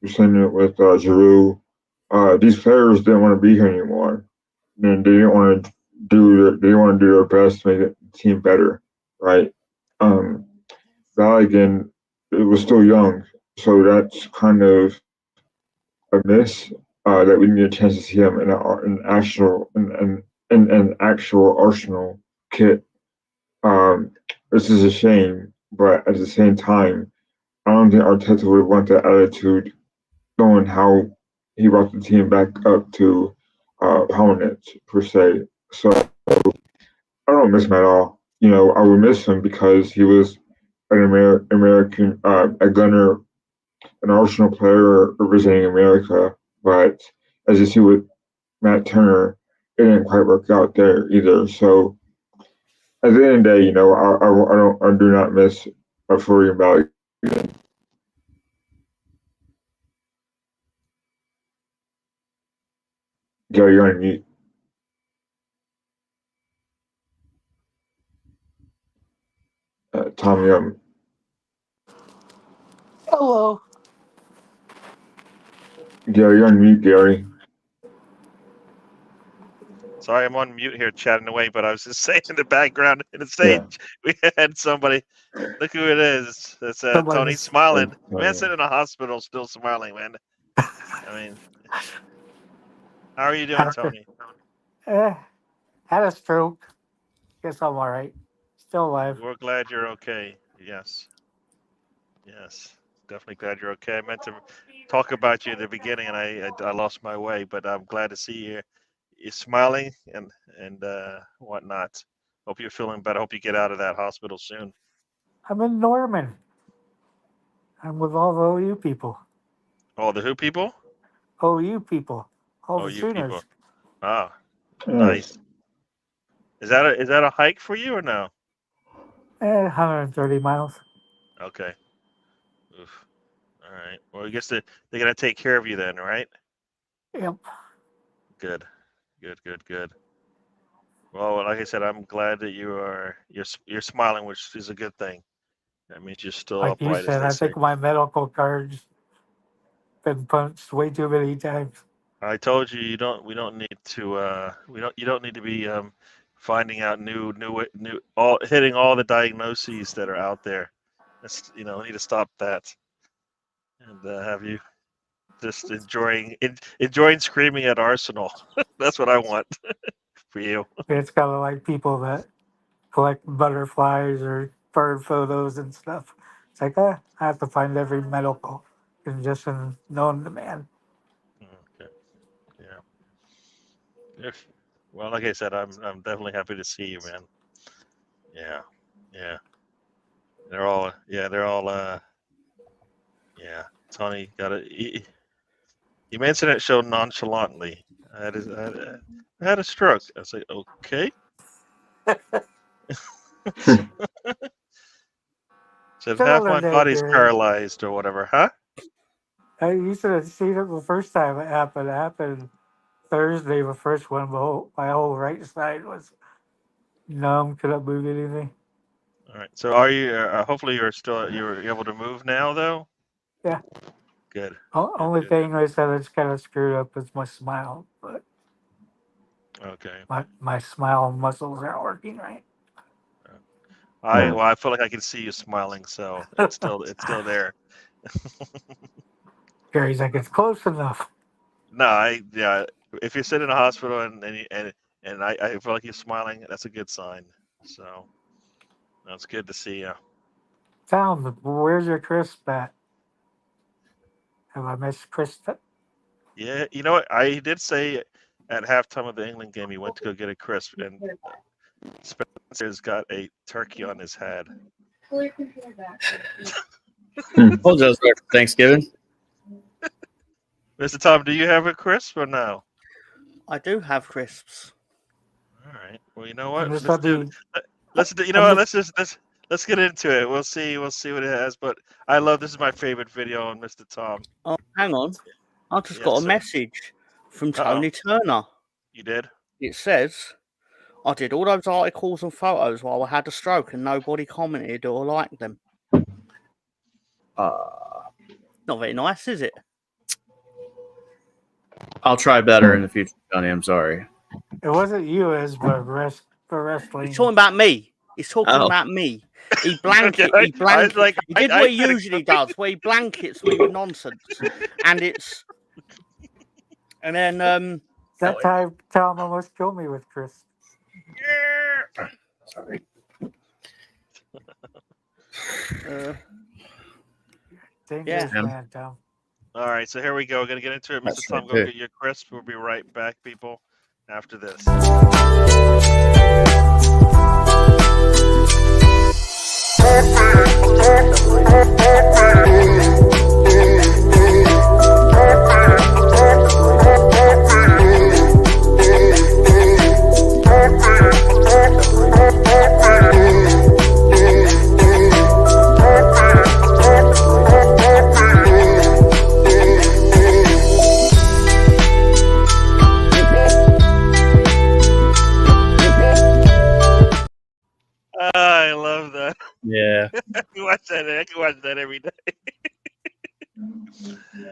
We've seen it with Giroud. These players didn't want to be here anymore, and they didn't want to do their best to make the team better, right? Balogun, it was still young, so that's kind of a miss that we need a chance to see him in an actual Arsenal kit. This is a shame, but at the same time, I don't think Arteta would want that attitude, knowing how he brought the team back up to prominence per se. So I don't miss him at all. I would miss him because he was an American, a gunner, an Arsenal player representing America. But as you see with Matt Turner, it didn't quite work out there either. So at the end of the day, I do not miss Florian Balogun. Gary, you're on mute. Tommy, Hello. Gary, you're on mute, Gary. Sorry, I'm on mute here chatting away, but I was just saying in the background in the stage, we had somebody. Look who it is. That's Tony smiling. Man's sitting in a hospital still smiling, man. I mean, how are you doing, Tony? Had a stroke. Guess I'm all right. Still alive. We're glad you're okay. Yes. Yes. Definitely glad you're okay. I meant to talk about you at the beginning, and I lost my way, but I'm glad to see you. You're smiling and whatnot. Hope you're feeling better. Hope you get out of that hospital soon. I'm in Norman. I'm with all the OU people. Oh, the who people? OU people. All the OU Sooners. people. Oh, nice. Is that a hike for you or no? 130 miles. Okay. Oof. All right. Well, I guess they're gonna take care of you then, right? Yep. Good. Good. Well, like I said, I'm glad that you're smiling, which is a good thing. That means you're still Like you upright, as said, they I say. think my medical card's been punched way too many times. I told you you don't need to you don't need to be finding out new hitting all the diagnoses that are out there. That's we need to stop that and have you just enjoying screaming at Arsenal. That's what I want for you. It's kind of like people that collect butterflies or bird photos and stuff. It's like, I have to find every medical condition known to man. Okay. Yeah. Well, like I said, I'm definitely happy to see you, man. Yeah, yeah. They're all yeah. Tony got it. He mentioned it so nonchalantly. I had a stroke. I was like, okay. Said half my body's paralyzed or whatever, huh? You should have seen it the first time it happened. It happened Thursday, the first one. My whole right side was numb, couldn't move anything. All right. So are you? Hopefully, you're able to move now, though. Yeah. Good. Only thing I said that's kind of screwed up is my smile, but Okay. my smile muscles aren't working right. I feel like I can see you smiling, so it's still there. Gary's like, it's close enough. No, yeah. If you sit in a hospital and I feel like you're smiling, that's a good sign. So that's good to see you. Tom, where's your crisp at? Have I missed crisp? Yeah, you know what? I did say at halftime of the England game he went to go get a crisp, and Spencer's got a turkey on his head. Apologize for Thanksgiving. Mr. Tom, do you have a crisp or no? I do have crisps. All right. Well, you know what? Let's Let's get into it. We'll see what it has. But I love this is my favorite video on Mr. Tom. Oh, hang on. I just Yes, got a sir. message from Tony Turner. You did? It says, I did all those articles and photos while I had a stroke and nobody commented or liked them. Not very nice, is it? I'll try better in the future, Johnny. I'm sorry. It wasn't you, as but wrestling. He's talking about me. He's talking about me. He blankets. Okay, He blankets. like, he did what he usually does, where he blankets me with nonsense, and it's. And then that time Tom almost killed me with Chris. Sorry. Dangerous man, Tom. All right, so here we go. We're gonna get into it. Mr. That's Tom, right, go too. get your crisp. We'll be right back, people, after this. I love that. Yeah. I can watch that every day.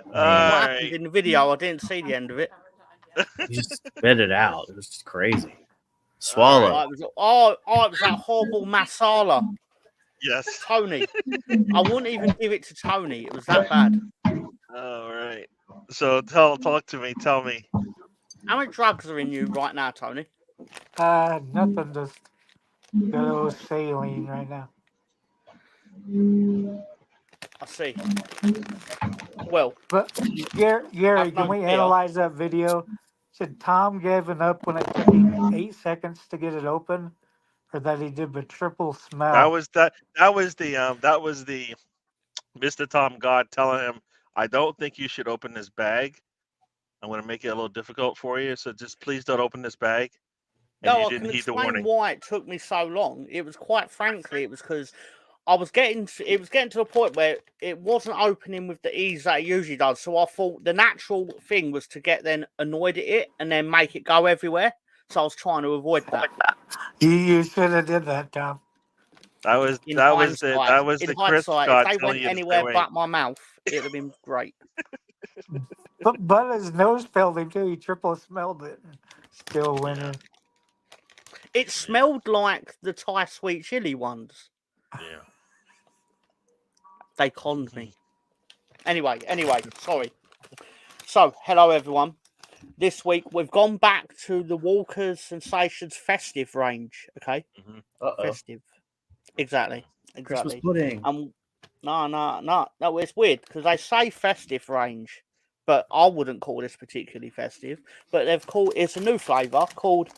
what All happened right. in the video, I didn't see the end of it. You just spit it out. It was just crazy. Swallow. It was that horrible masala. Yes. Tony. I wouldn't even give it to Tony. It was that bad. All right. So talk to me. Tell me. How many drugs are in you right now, Tony? Nothing. Just got a little saline right now. I see. Well, But Gary, I've can no we fear. analyze that video? Should Tom given up when it took him 8 seconds to get it open, or that he did the triple smell? That was the Mr. Tom God telling him, I don't think you should open this bag. I'm going to make it a little difficult for you, so just please don't open this bag. And no, you I didn't can heed the explain warning. why it took me so long. It was quite frankly, it was because it was getting to the point where it wasn't opening with the ease that it usually does. So I thought the natural thing was to get then annoyed at it and then make it go everywhere. So I was trying to avoid that. You should have did that, Tom. That was In the Chris hindsight, God if they telling went you to anywhere stay away. but my mouth, it'd have been great. But his nose failed him too. He triple smelled it and still went in. It smelled like the Thai sweet chili ones. Yeah. They conned me. Anyway, sorry. So, hello everyone. This week we've gone back to the Walker's Sensations festive range. Okay, festive. Exactly. Christmas pudding. No. It's weird because they say festive range, but I wouldn't call this particularly festive. But it's a new flavour called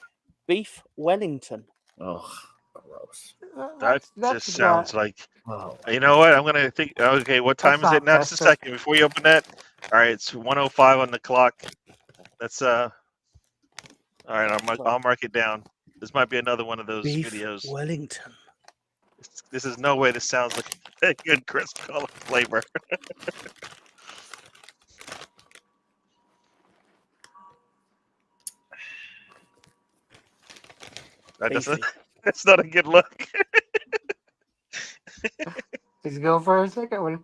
Beef Wellington. Oh, gross. That That's just not- sounds like. Oh, You know what? I'm gonna think. Okay, what time That's is it not now? Just a festive. second before you open that. All right, it's 1:05 on the clock. That's All right, I'll mark it down. This might be another one of those Beef videos. Wellington. This is no way. This sounds like a good crisp color flavor. That doesn't. Beefy. That's not a good look. He's going for a second one.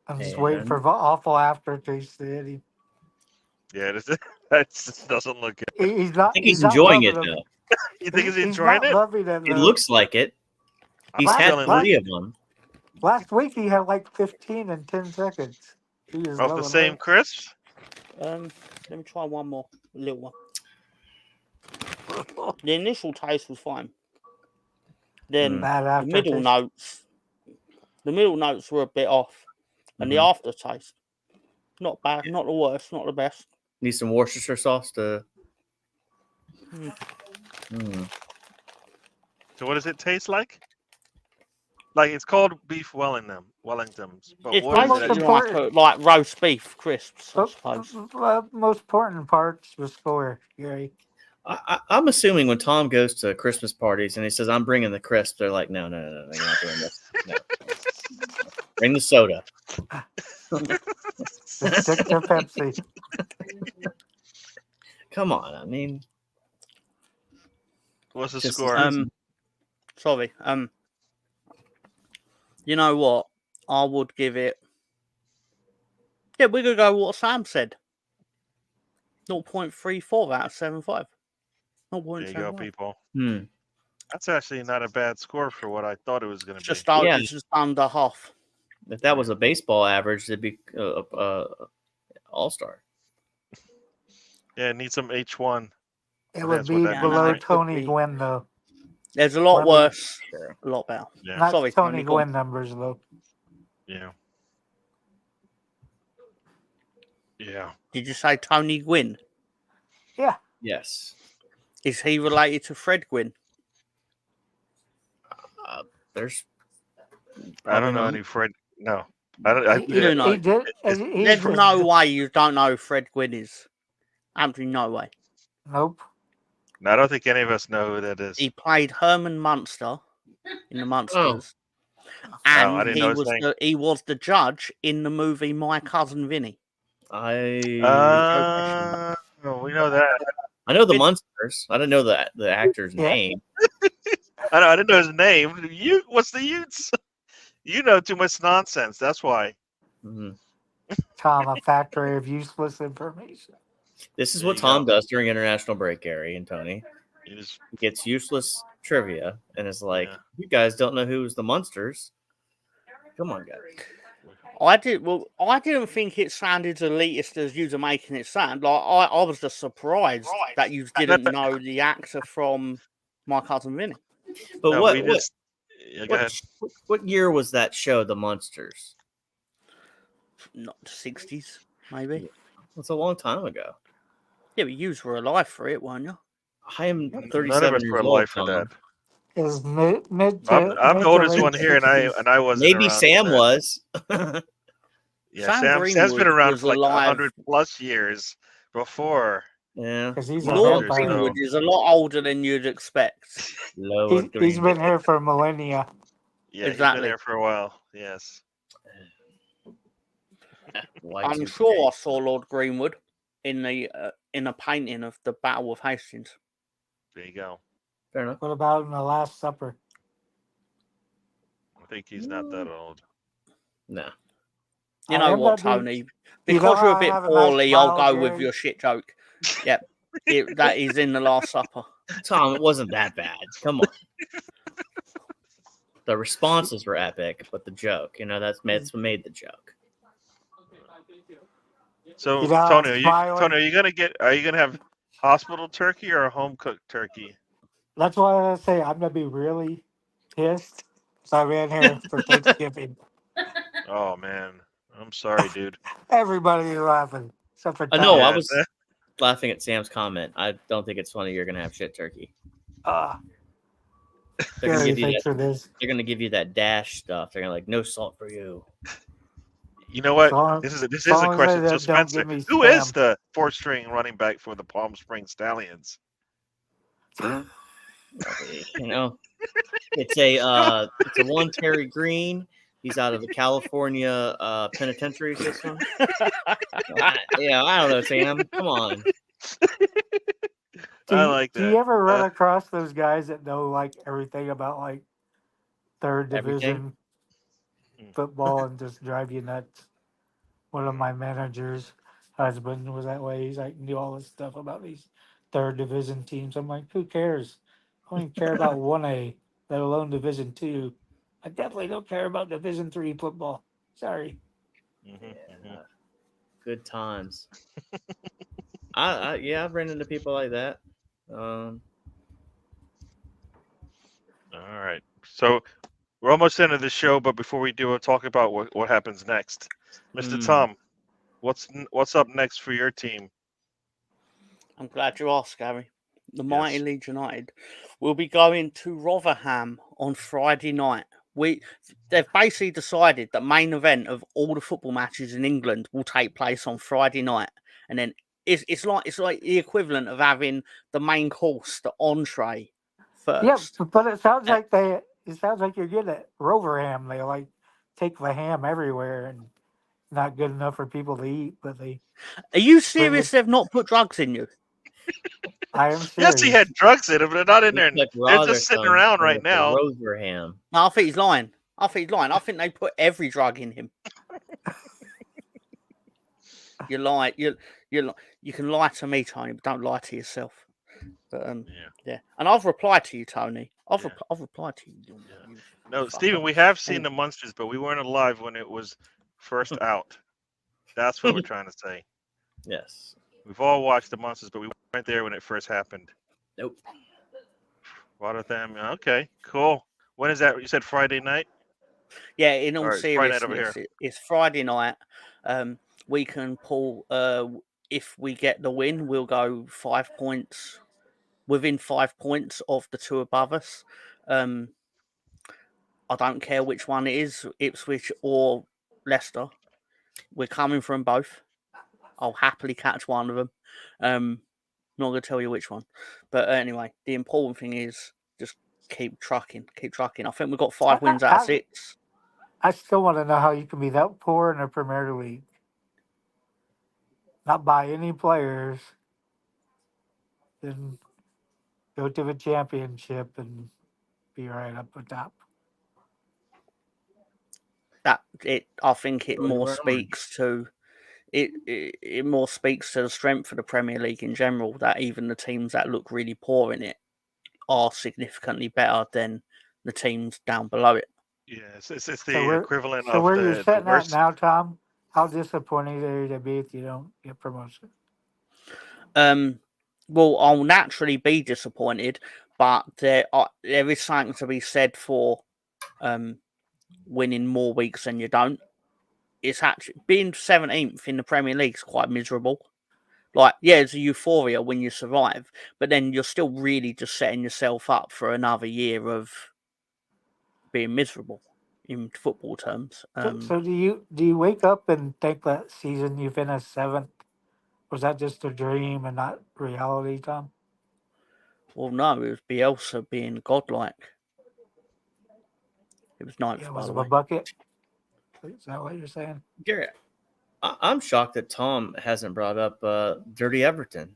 I'm just waiting for And- awful aftertaste to hit him. Yeah, that just doesn't look good. He's not. I think he's not enjoying it loving them. though. You think he's He's enjoying not it? loving it. It though. looks like it. He's I'm had feeling 3 of them. Last week he had like 15 in 10 seconds. He was off the loving same it. crisps. Let me try one more little one. The initial taste was fine. Then Bad the middle aftertaste. notes were a bit off, and the Mhm. aftertaste, not bad, not the worst, not the best. Need some Worcestershire sauce to. Mm. Mm. So what does it taste like? Like it's called beef Wellingtons, but It's what is most it? basically important- like roast beef crisps, I But, suppose. most important parts was score, Gary. I'm assuming when Tom goes to Christmas parties and he says, "I'm bringing the crisp," they're like, "No, you're not doing this. No. Bring the soda." Just stick to Pepsi. Come on, I mean, What's the Just- score? Sorry. You know what? I would give it. Yeah, we're gonna go what Sam said. 0.34 out of 75. There you go, 0.75. people. That's That's actually not a bad score for what I thought it was going to be. Just under half. if that was a baseball average, it'd be all-star. Yeah, it needs some H1. It So would that's what be that below means, right? Tony Could be. Gwynn, though. There's a lot Maybe- worse, Sure. a lot better. Yeah, Not Sorry, Tony Tony, go on. Gwynn numbers, though. yeah, yeah. Did you say Tony Gwynn? Yes. Is he related to Fred Gwynn? There's. I don't know not. any Fred. No, I don't. You do know. He did. There's no way you don't know who Fred Gwynn is. Absolutely no way. Nope. I don't think any of us know who that is. He played Herman Munster in the Munsters, I and didn't know his name. he was the judge in the movie My Cousin Vinny. We know that. I know the Munsters. I didn't know the actor's Yeah. name. I didn't know his name. What's the Utes? You know too much nonsense. That's why. Mhm. Tom, a factory of useless information. This is There what you Tom go. does during international break, Gary and Tony. You just, He gets useless trivia and is like, Yeah. "You guys don't know who's the Munsters? Come on, guys." I didn't think it sounded as elitist as you were making it sound. Like I was just surprised that you didn't know the actor from My Cousin Vinny. But no, what we what, just. Yeah, go ahead. what year was that show, The Munsters? Not the 60s, maybe. It's a long time ago. Yeah, but you were alive for it, weren't you? I am None of 37 us years were old. alive for Tom. that. Is mid to I'm mid the to oldest late one here, and 60s. I wasn't. Maybe around for Sam that. was. Yeah, Sam Sam's Greenwood been around was for like alive. 100 plus years before. Yeah. 'Cause he's a Lord There's vampire. no- Greenwood is a lot older than you'd expect. Lower He's been here for millennia. Yeah, he's Exactly. been there for a while. Yes. I'm sure I saw Lord Greenwood in a painting of the Battle of Hastings. There you go. Fair enough. What about in the Last Supper? I think he's not that old. No. You I know am what, not being- Tony? You Because know you're a I bit have a nice poorly, I'll smile, go with Gary? your shit joke. Yep. That is in the Last Supper. Tom, it wasn't that bad. Come on. The responses were epic, but the joke, that's what made the joke. So You know, Tony, smiling. are you gonna have hospital turkey or a home cooked turkey? That's why I say I'm gonna be really pissed. So I ran here for Thanksgiving. Oh man, I'm sorry, dude. Everybody was laughing except for Tom. No, I Yeah, was laughing at Sam's comment. I don't think it's funny you're gonna have shit turkey. They're gonna Gary, give you thanks that. for this. They're gonna give you that dash stuff. They're gonna like no salt for you. You know what? As long- This as is a long as question. they So don't Spencer, give me who is spam. the fourth-string running back for the Palm Springs Stallions? You know, it's a one Terry Green. He's out of the California penitentiary system. I don't know, Sam. Come on. I like Do you that. ever run across those guys that know like everything about like third Everything? division football and just drive you nuts? One of my managers' husband was that way. He's like knew all this stuff about these third division teams. I'm like, who cares? I don't even care about 1A, let alone Division 2. I definitely don't care about Division 3 football. Sorry. Good times. I've ran into people like that. All right. So we're almost into the show, but before we do, we'll talk about what happens next. Mr. Tom, what's up next for your team? I'm glad you asked, Gary. The mighty Yes. Leeds United will be going to Rotherham on Friday night. They've basically decided that main event of all the football matches in England will take place on Friday night, and then it's like the equivalent of having the main course, the entree, first. Yeah, but it sounds like you're good at Rotherham. They like take the ham everywhere and not good enough for people to eat, but they Are you bring serious? it. They've not put drugs in you? I am Yes, he serious. had drugs in him, but they're not in there. Like They're just sitting around right now. Rotherham. No, I think he's lying. I think they put every drug in him. You lie. You can lie to me, Tony, but don't lie to yourself. But yeah. And I've replied to you, Tony. I've replied to you. Yeah. No, Stephen, we have seen the Munsters, but we weren't alive when it was first out. That's what we're trying to say. Yes. We've all watched the Munsters, but we weren't there when it first happened. Nope. Rotterdam. Okay, cool. When is that? You said Friday night? Yeah, in all Friday night over seriousness, it's Friday night. We can pull. If we get the win, we'll go 5 points, within 5 points of the two above us. I don't care which one it is, Ipswich or Leicester. We're coming from both. I'll happily catch one of them. Not going to tell you which one. But anyway, the important thing is just keep trucking. I think we've got 5 wins out of 6. I still want to know how you can be that poor in the Premier League. Not buy any players, then go to the championship and be right up the top. I think it Really more right on. speaks to it more speaks to the strength of the Premier League in general, that even the teams that look really poor in it are significantly better than the teams down below it. Yes, it's the equivalent So of where you're the sitting at worst. now, Tom, how disappointed are you to be if you don't get promotion? Well, I'll naturally be disappointed, but there is something to be said for winning more weeks than you don't. It's actually being 17th in the Premier League is quite miserable. Like, yeah, it's a euphoria when you survive, but then you're still really just setting yourself up for another year of being miserable in football terms. So do you wake up and think that season you finished 7th? Was that just a dream and not reality, Tom? Well, no, it was Bielsa being godlike. It was 9th, Yeah, by was the it way. a bucket? Is that what you're saying? Gary, I'm shocked that Tom hasn't brought up Dirty Everton.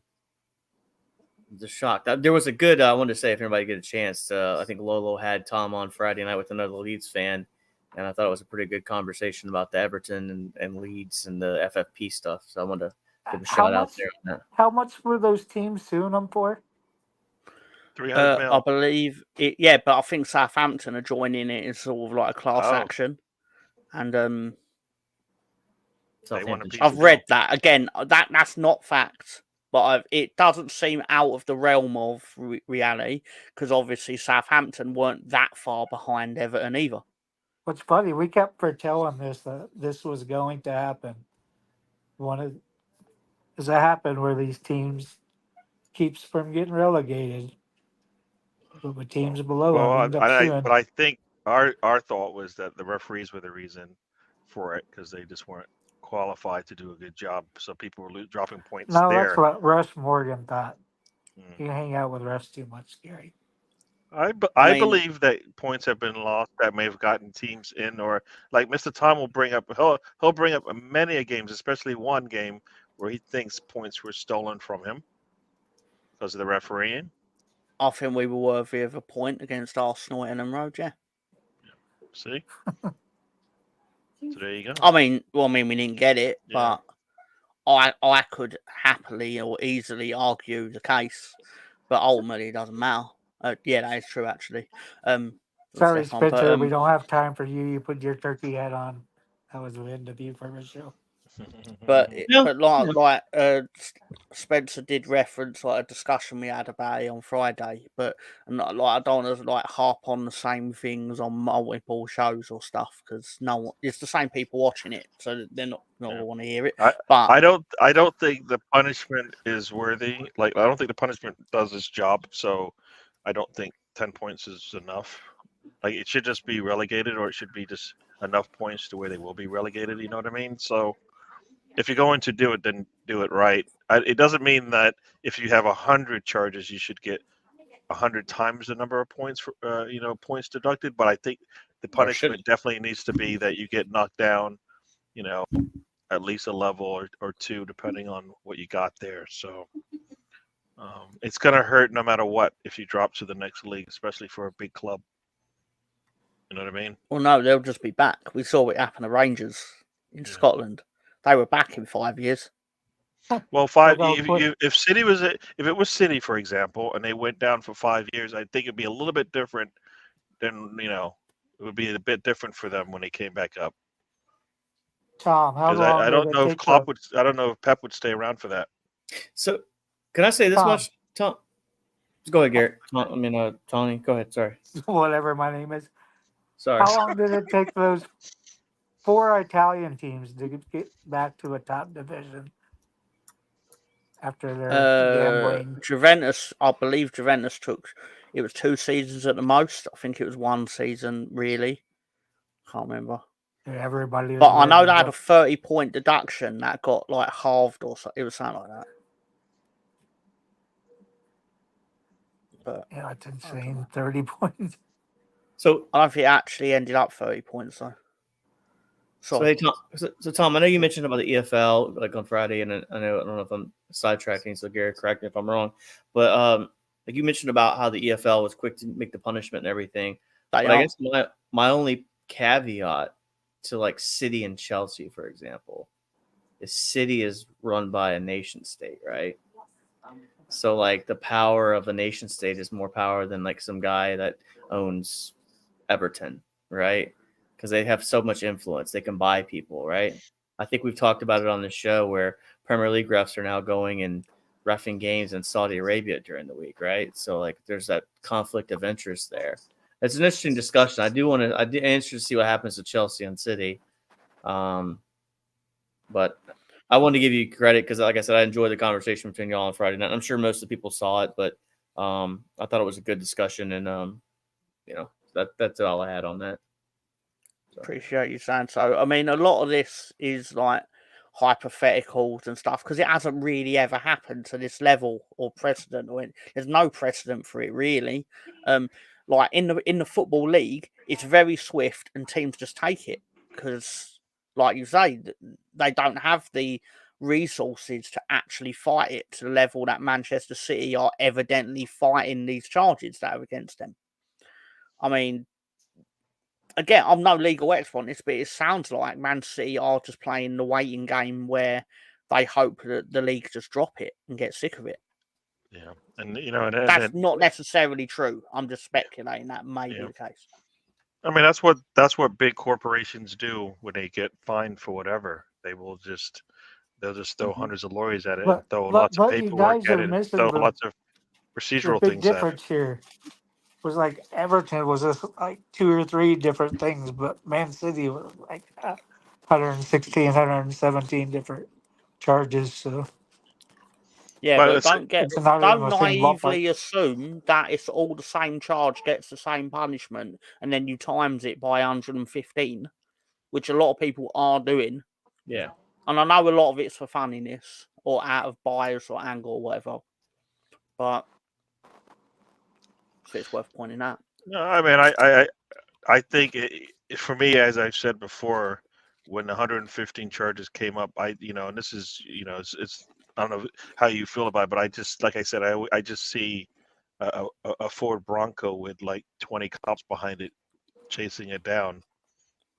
I'm just shocked. There was a good, I wanted to say, if anybody get a chance, I think Lolo had Tom on Friday night with another Leeds fan, and I thought it was a pretty good conversation about the Everton and Leeds and the FFP stuff. So I wanted to give a shout out there on that. How much were those teams suing them for? 300 mil. I believe it. Yeah, but I think Southampton are joining it as sort of like a class action, and They want a piece I've of read deal. that again. That's not fact. but it doesn't seem out of the realm of reality because obviously Southampton weren't that far behind Everton either. What's funny, we kept foretelling that this was going to happen. Does that happen where these teams keeps from getting relegated, but the teams below Well, them end up suing? but I think our thought was that the referees were the reason for it because they just weren't qualified to do a good job. So people were dropping points No, there. that's what Russ Morgan thought. Mm. You hang out with Russ too much, Gary. I mean- believe that points have been lost that may have gotten teams in, or like Mr. Tom will bring up. He'll bring up many a games, especially one game where he thinks points were stolen from him because of the refereeing. I think we were worthy of a point against Arsenal at Ellen Road, yeah. See, so there you go. I mean, we didn't get it, Yeah. but I could happily or easily argue the case, but ultimately it doesn't matter. Yeah, that is true, actually. Sorry, Stefan, Spencer, but, we don't have time for you. You put your turkey hat on. That was the end of you for the show. But Yeah, like Spencer did reference like a discussion we had about it on Friday, but not, like I don't want to like harp on the same things on multiple shows or stuff because it's the same people watching it, so they're not gonna want to hear it. But I don't think the punishment is worthy. Like I don't think the punishment does its job. So I don't think 10 points is enough. Like it should just be relegated, or it should be just enough points to where they will be relegated. You know what I mean? So if you're going to do it, then do it right. It doesn't mean that if you have 100 charges, you should get 100 times the number of points for points deducted. But I think the punishment definitely needs to be that you get knocked down. At least a level or two, depending on what you got there. So it's going to hurt no matter what if you drop to the next league, especially for a big club. You know what I mean? Well, no, they'll just be back. We saw it happen to Rangers in Scotland. They were back in 5 years. Well, if City was if it was City, for example, and they went down for 5 years, I think it'd be a little bit different. Than it would be a bit different for them when they came back up. Tom, how long I don't did know it if take I don't know if Pep would stay around for that. So, can I say this Tom. much, Tom? Go ahead, Garrett. Tony. Go ahead. Sorry. whatever my name is? Sorry. How long did it take those 4 Italian teams to get back to a top division after their gambling? Juventus, I believe Juventus it was 2 seasons at the most. I think it was 1 season, really. Can't remember. Everybody. But I know they had a 30-point deduction that got like halved or something. It was something like that. But yeah, it's insane. 30 points. So I don't think it actually ended up 30 points though. Hey, Tom, so Tom, I know you mentioned about the EFL like on Friday, and I don't know if I'm sidetracking, so Gary, correct me if I'm wrong. But like you mentioned about how the EFL was quick to make the punishment and everything. But I guess my only caveat to like City and Chelsea, for example, is City is run by a nation state, right? So like the power of a nation state is more power than like some guy that owns Everton, right? Because they have so much influence. They can buy people, right? I think we've talked about it on the show where Premier League refs are now going and reffing games in Saudi Arabia during the week, right? So like there's that conflict of interest there. It's an interesting discussion. I'm interested to see what happens to Chelsea and City. But I wanted to give you credit because, like I said, I enjoyed the conversation between y'all on Friday night. I'm sure most of the people saw it, but I thought it was a good discussion, and that's all I had on that. So. Appreciate you saying so. I mean, a lot of this is like hypotheticals and stuff because it hasn't really ever happened to this level or precedent. There's no precedent for it really. Like in the football league, it's very swift and teams just take it because, like you say, they don't have the resources to actually fight it to the level that Manchester City are evidently fighting these charges that are against them. I mean, again, I'm no legal expert on this, but it sounds like Man City are just playing the waiting game where they hope that the league just drop it and get sick of it. Yeah, and that's not necessarily true. I'm just speculating that may be the case. I mean, that's what big corporations do when they get fined for whatever. they'll just throw hundreds of lawyers at it and But throw lots of but you paperwork guys at are it, and missing throw the lots of the procedural big things at it. difference here. Was like Everton was just like 2 or 3 different things, but Man City was like 116, 117 different charges. So Yeah, But but it's it's not even don't the same ballpark. naively assume that it's all the same charge gets the same punishment, and then you times it by 115, which a lot of people are doing. Yeah. And I know a lot of it's for funniness or out of bias or anger or whatever, but it's worth pointing out. no, I mean, I think for me, as I've said before, when the 115 charges came up, and this is, it's I don't know how you feel about it, but I just, like I said, I just see a Ford Bronco with like 20 cops behind it chasing it down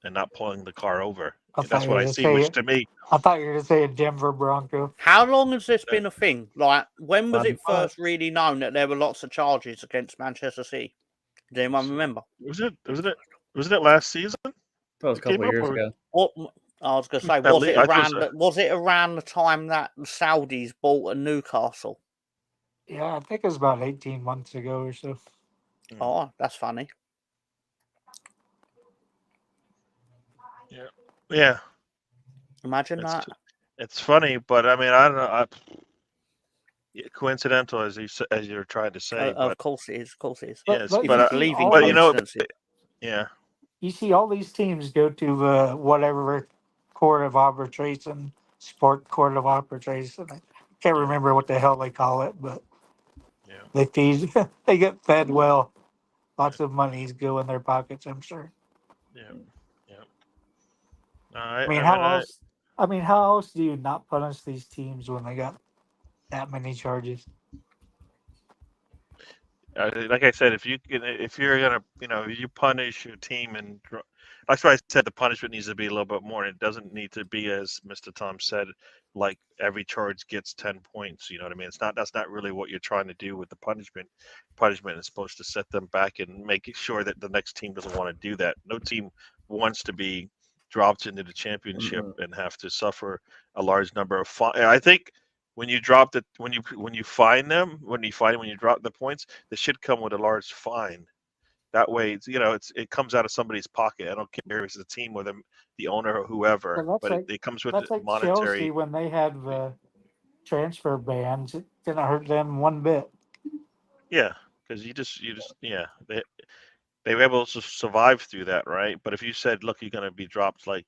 and not pulling the car over. I And thought that's you what were I gonna see, which say to me, I thought you were gonna say a Denver Bronco. How long has this been a thing? Like, when was it 5 months. first really known that there were lots of charges against Manchester City? Does anyone remember? wasn't it last season? That was a It came couple up, years or ago. What I was going to say, at least I thought so. was it around the time that the Saudis bought a Newcastle? Yeah, I think it was about 18 months ago or so. Oh, that's funny. Yeah, Imagine it's that. it's funny, but I mean, I don't know. Coincidental, as you're trying to say, Of but course it is. Of course it is. But, yes, but If you you but see believe in all but these, coincidences. yeah, you see all these teams go to whatever court of arbitration, sport court of arbitration. I can't remember what the hell they call it, but yeah, they feed, they get fed well. Lots of money's go in their pockets, I'm sure. yeah, yeah. No, I mean, how else? I mean, how else do you not punish these teams when they got that many charges? Like I said, if you're gonna, if you punish your team, and that's why I said the punishment needs to be a little bit more. It doesn't need to be, as Mr. Tom said, like every charge gets 10 points. You know what I mean? That's not really what you're trying to do with the punishment. Punishment is supposed to set them back and make sure that the next team doesn't want to do that. No team wants to be dropped into the championship and have to suffer a large number of I think when you drop when you fine them, when you drop the points, they should come with a large fine. That way, it comes out of somebody's pocket. I don't care if it's the team or the owner or whoever, But but it comes with that's like monetary. Chelsea when they had the transfer bans. It didn't hurt them one bit. Yeah, because yeah, they were able to survive through that, right? But if you said, look, you're going to be dropped like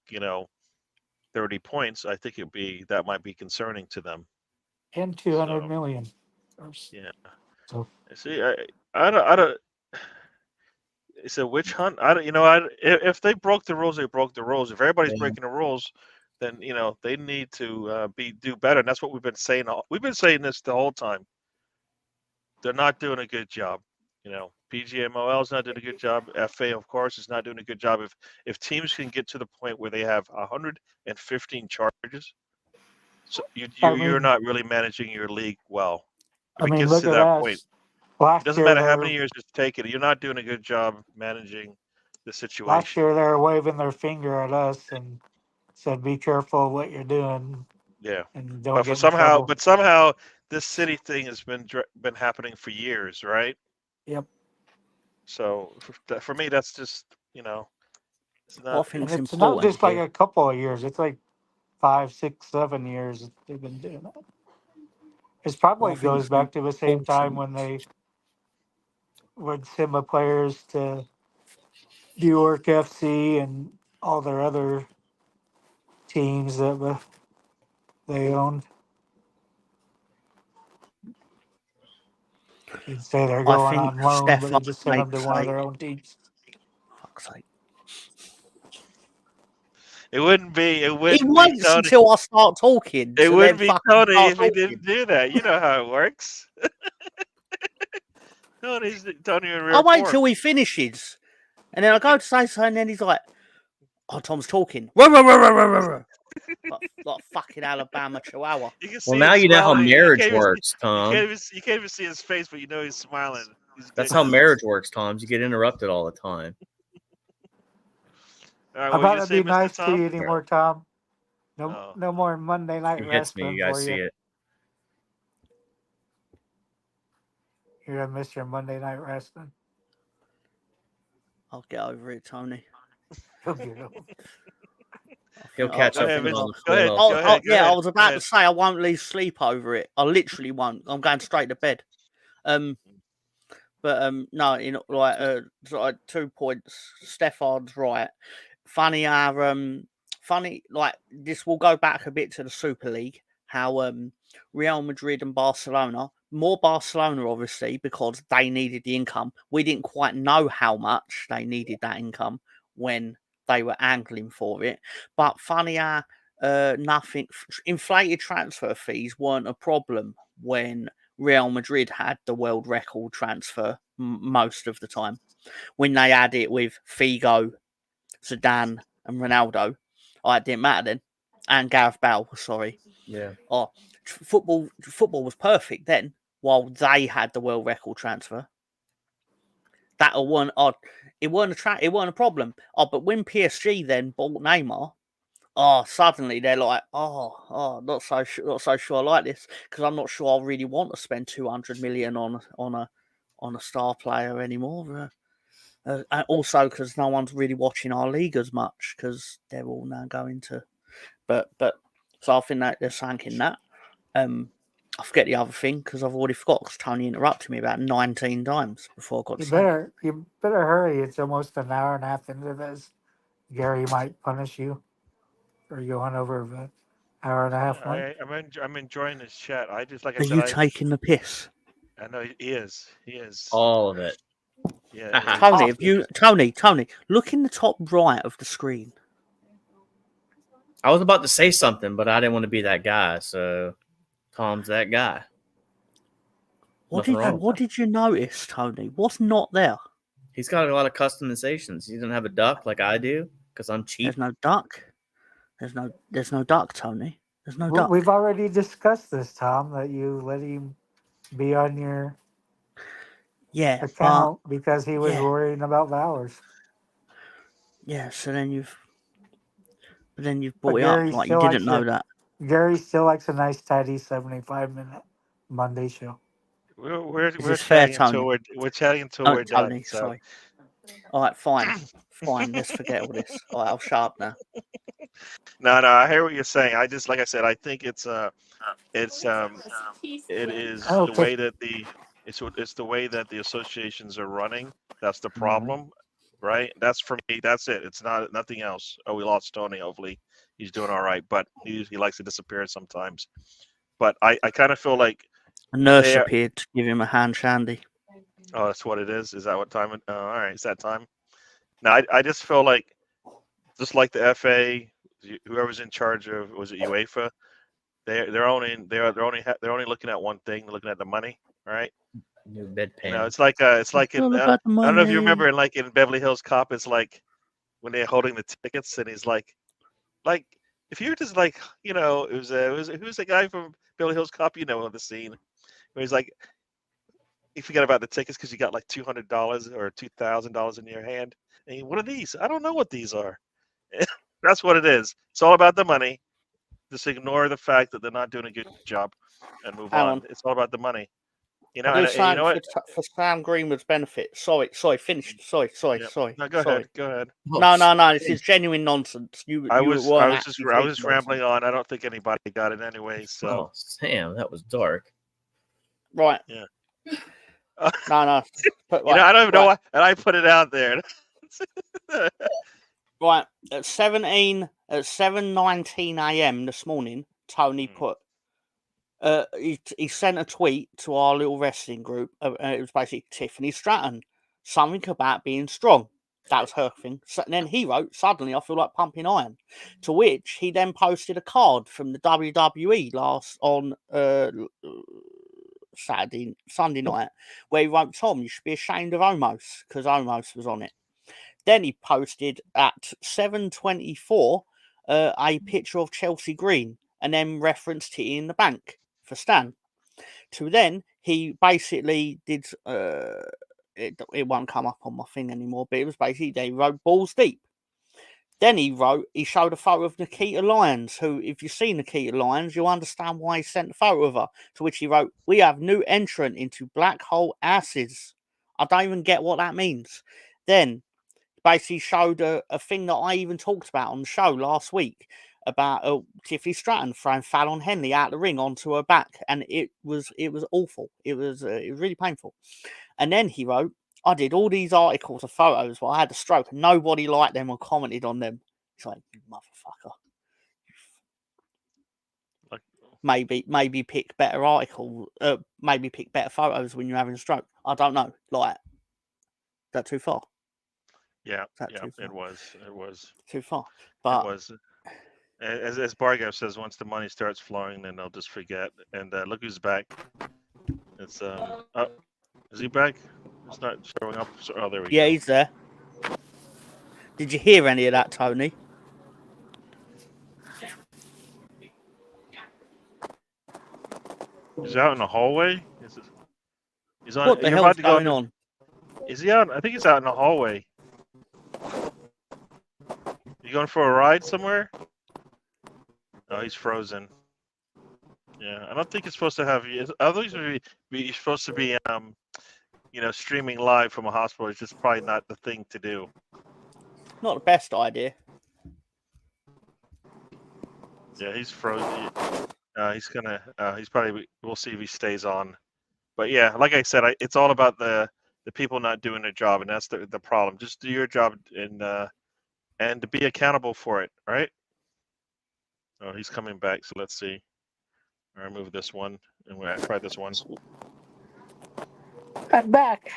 30 points, I think that might be concerning to them. And 200 million. Yeah. So See, I don't. It's a witch hunt. I don't. If they broke the rules, they broke the rules. If everybody's breaking the rules, then they need to do better. And that's what we've been saying. We've been saying this the whole time. They're not doing a good job. PGMOL is not doing a good job. FA, of course, is not doing a good job. If teams can get to the point where they have 115 charges, so you're not really managing your league well. If it gets look to at that us. point. Last It doesn't year, matter how many years it's taken. You're not doing a good job managing the situation. Last year, they were waving their finger at us and said, "Be careful what you're doing." Yeah, and don't get in somehow, trouble. this city thing has been happening for years, right? Yep. So for me, that's just it's Well, I not. think And it's it's not important just like here. a couple of years. It's like 5, 6, 7 years that they've been doing that. It probably I think goes it's back to the same time important. when they would send the players to New York FC and all their other teams that they owned. You'd say they're I going think on loan, but they Stefan just send them to makes one of a their own teams. fuck's sake. It wouldn't be. It He wouldn't be waits Tony. until I start talking It to then wouldn't be fucking Tony start if he talking. didn't do that. You know how it works. Tony in I real wait form. till he finishes, and then I go to say something, and then he's like, "Oh, Tom's talking." like fucking Alabama Chihuahua. You can see Well, now him you know how smiling. marriage works, You Tom. you can't even see his face, but you know he's smiling. That's how marriage works, Tom. You get interrupted all the time. All right, I what thought you that'd say, be Mr. nice to Tom? you anymore, Tom. Oh. no more Monday Night It hits me. Wrestling You guys for see you. it. You're gonna miss your Monday Night Wrestling. I'll get over it, Tony. You'll get over. He'll catch Go up ahead, things Vince. on the Go ahead. floor. Go ahead. Go Yeah, ahead. I was Go about ahead. to say I won't lose sleep over it. I literally won't. I'm going straight to bed. But no, you know, like 2 points. Stefan's right. Funny funny like this will go back a bit to the Super League. How Real Madrid and Barcelona, more Barcelona obviously because they needed the income. We didn't quite know how much they needed that income when they were angling for it. But funny how nothing inflated transfer fees weren't a problem when Real Madrid had the world record transfer most of the time. When they had it with Figo, Zidane, and Ronaldo, it didn't matter then. And Gareth Bale, sorry. Yeah. Football was perfect then, while they had the world record transfer. That one, it weren't a problem. But when PSG then bought Neymar, suddenly they're like, not so sure I like this because I'm not sure I really want to spend 200 million on a star player anymore. And also because no one's really watching our league as much because they're all now going to. But so I think that they're thinking that. I forget the other thing because I've already forgot because Tony interrupted me about 19 times before I got to say. You better hurry. It's almost an hour and a half into this. Gary might punish you, or you'll hunt over an hour and a half. I'm enjoying this chat. I just like I Are said. you taking the piss? I know he is. He is. All of it. Yeah. Tony, Tony, look in the top right of the screen. I was about to say something, but I didn't want to be that guy. So Tom's that guy. What Nothing wrong. did you notice, Tony? What's not there? He's got a lot of customizations. He doesn't have a duck like I do because I'm cheap. There's no duck. There's no duck, Tony. There's no duck. We've already discussed this, Tom, that you let him be on your account because he was worrying about Valors. Yeah, so then you've brought it up like you didn't know that. Gary still likes a nice tidy 75-minute Monday show. We're fair, chatting Tony? we're chatting until we're done. Tony, So. sorry. All right, fine. Let's forget all this. All right, I'll shut up now. No, I hear what you're saying. I just, like I said, I think it is the way that it's the way that the associations are running. That's the problem, right? That's for me. That's it. It's not nothing else. Oh, we lost Tony. Hopefully, he's doing all right. But he likes to disappear sometimes. But I kind of feel like a nurse appeared to give him a hand shandy. Oh, that's what it is. Is that what time? All right, is that time? No, I just feel like, just like the FA, whoever's in charge of, was it UEFA? They're only looking at one thing. They're looking at the money, right? New bedpan. You know, it's like in, I don't know if you remember, in Beverly Hills Cop, it's like when they're holding the tickets, and he's like if you're just like, you know, who's the guy from Beverly Hills Cop? You know the scene where he's like, you forget about the tickets because you got like $200 or $2,000 in your hand. And what are these? I don't know what these are. That's what it is. It's all about the money. Just ignore the fact that they're not doing a good job and move on. It's all about the money. You know, and you know what? For Sam Greenwood's benefit. Sorry, finished. Sorry. No, go ahead. Go ahead. No. This is genuine nonsense. I was just rambling on. I don't think anybody got it anyway. So. Oh, Sam, that was dark. Right. Yeah. No. You know, I don't even know why, and I put it out there. Right, at 7:19 a.m. this morning, Tony put he sent a tweet to our little wrestling group. It was basically Tiffany Stratton, something about being strong. That was her thing. So, and then he wrote, "Suddenly I feel like pumping iron." To which he then posted a card from the WWE on Sunday night, where he wrote, "Tom, you should be ashamed of Omos," because Omos was on it. Then he posted at 7:24 a picture of Chelsea Green and then referenced Titty in the Bank for Stan. To then he basically did it won't come up on my thing anymore, but it was basically they wrote balls deep. Then he showed a photo of Nikita Lyons, who, if you see Nikita Lyons, you'll understand why he sent a photo of her. To which he wrote, "We have new entrant into black hole asses." I don't even get what that means. Then basically showed a thing that I even talked about on the show last week about Tiffany Stratton throwing Fallon Henley out the ring onto her back, and it was awful. It was really painful. And then he wrote, "I did all these articles of photos where I had a stroke, and nobody liked them or commented on them." It's like, you motherfucker. Like, maybe pick better articles, maybe pick better photos when you're having a stroke. I don't know. Like, is that too far? yeah, That yeah, too far? it was Too far. it But was. As Bargo says, once the money starts flowing, then they'll just forget. And look who's back. It's oh, is he back? It's not showing up. Oh, there we yeah, go. he's there. Did you hear any of that, Tony? He's out in the hallway. He's on. What the You're hell's about to go going on? Is he out? I think he's out in the hallway. You going for a ride somewhere? Oh, he's frozen. Yeah, I don't think it's supposed to have. I think you're supposed to be, streaming live from a hospital. It's just probably not the thing to do. Not the best idea. Yeah, he's frozen. He's gonna. He's probably. We'll see if he stays on. But yeah, like I said, it's all about the people not doing their job, and that's the problem. Just do your job and to be accountable for it. Right? Oh, he's coming back. So let's see. I'll remove this one, and we'll try this one. I'm back.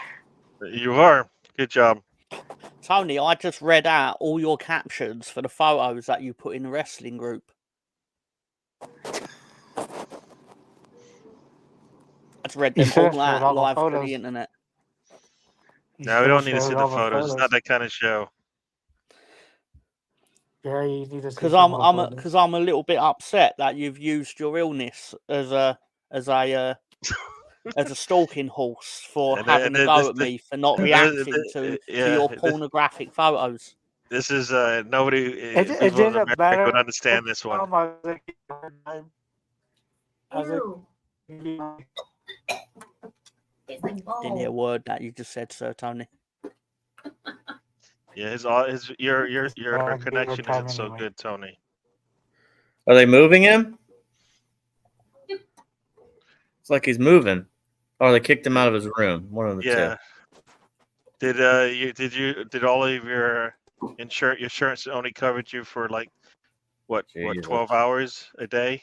You are. Good job. Tony, I just read out all your captions for the photos that you put in the wrestling group. I just read them all out live for the internet. No, we don't need to see the photos. It's not that kind of show. Yeah, you need to see Because I'm a little bit upset that you've used your illness as a stalking horse for having a go at me for not reacting to your pornographic photos. This is nobody. It People in didn't America matter. would understand this one. Didn't hear a word that you just said, Sir Tony. Yeah, your connection isn't so good, Tony. Are they moving him? It's like he's moving. Or they kicked him out of his room. One of the two. Did all of your insurance only covered you for like what 12 hours a day?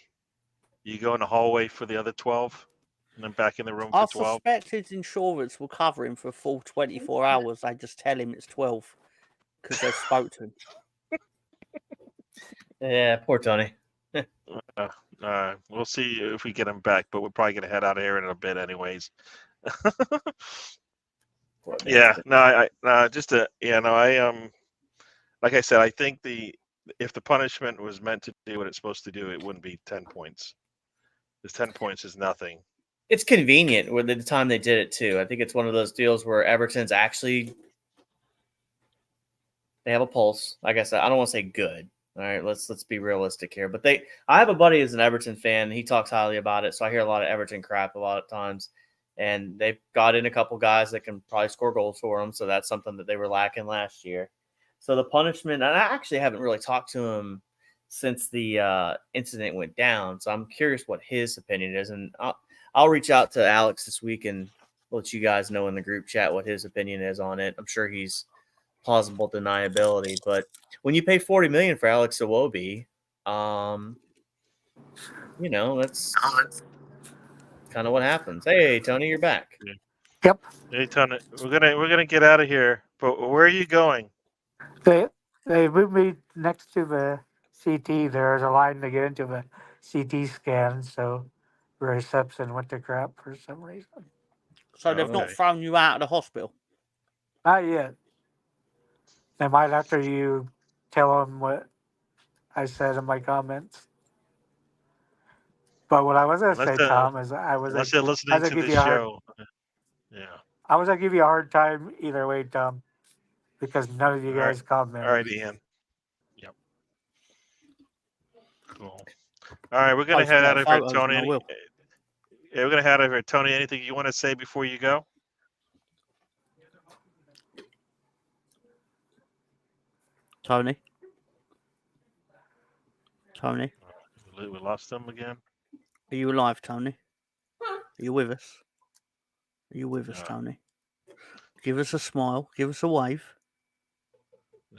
You go in the hallway for the other 12 and then back in the room for 12? I suspect his insurance will cover him for a full 24 hours. They just tell him it's 12 because they spoke to him. Yeah, poor Tony. We'll see if we get him back, but we're probably going to head out of here in a bit anyways. Yeah, no, like I said, I think if the punishment was meant to do what it's supposed to do, it wouldn't be 10 points. Because 10 points is nothing. It's convenient with the time they did it too. I think it's one of those deals where Everton's actually they have a pulse. Like I said, I don't want to say good. All right, let's be realistic here. But I have a buddy who's an Everton fan. He talks highly about it, so I hear a lot of Everton crap a lot of times. And they've got in a couple guys that can probably score goals for them, so that's something that they were lacking last year. So the punishment, and I actually haven't really talked to him since the incident went down. So I'm curious what his opinion is, and I'll reach out to Alex this week and let you guys know in the group chat what his opinion is on it. I'm sure he's plausible deniability, but when you pay $40 million for Alex Iwobi, that's kind of what happens. Hey, Tony, you're back. Yep. Hey, Tony, we're gonna get out of here. But where are you going? They moved me next to the CT. There's a line to get into the CT scan, so reception went to crap for some reason. So they've not thrown you out of the hospital? Not yet. They might after you tell them what I said in my comments. But what I was going to say, Tom, is unless they're listening to this show. Yeah. I was going to give you a hard time either way, Tom, because none of you guys commented. All right, Ian. Cool. All right, we're gonna Post head more out of here, photos than I Tony. will. Yeah, we're gonna head out of here, Tony. Anything you want to say before you go? Tony. We lost him again. Are you alive, Tony? Are you with us? Are you with us, No. Tony? Give us a smile. Give us a wave.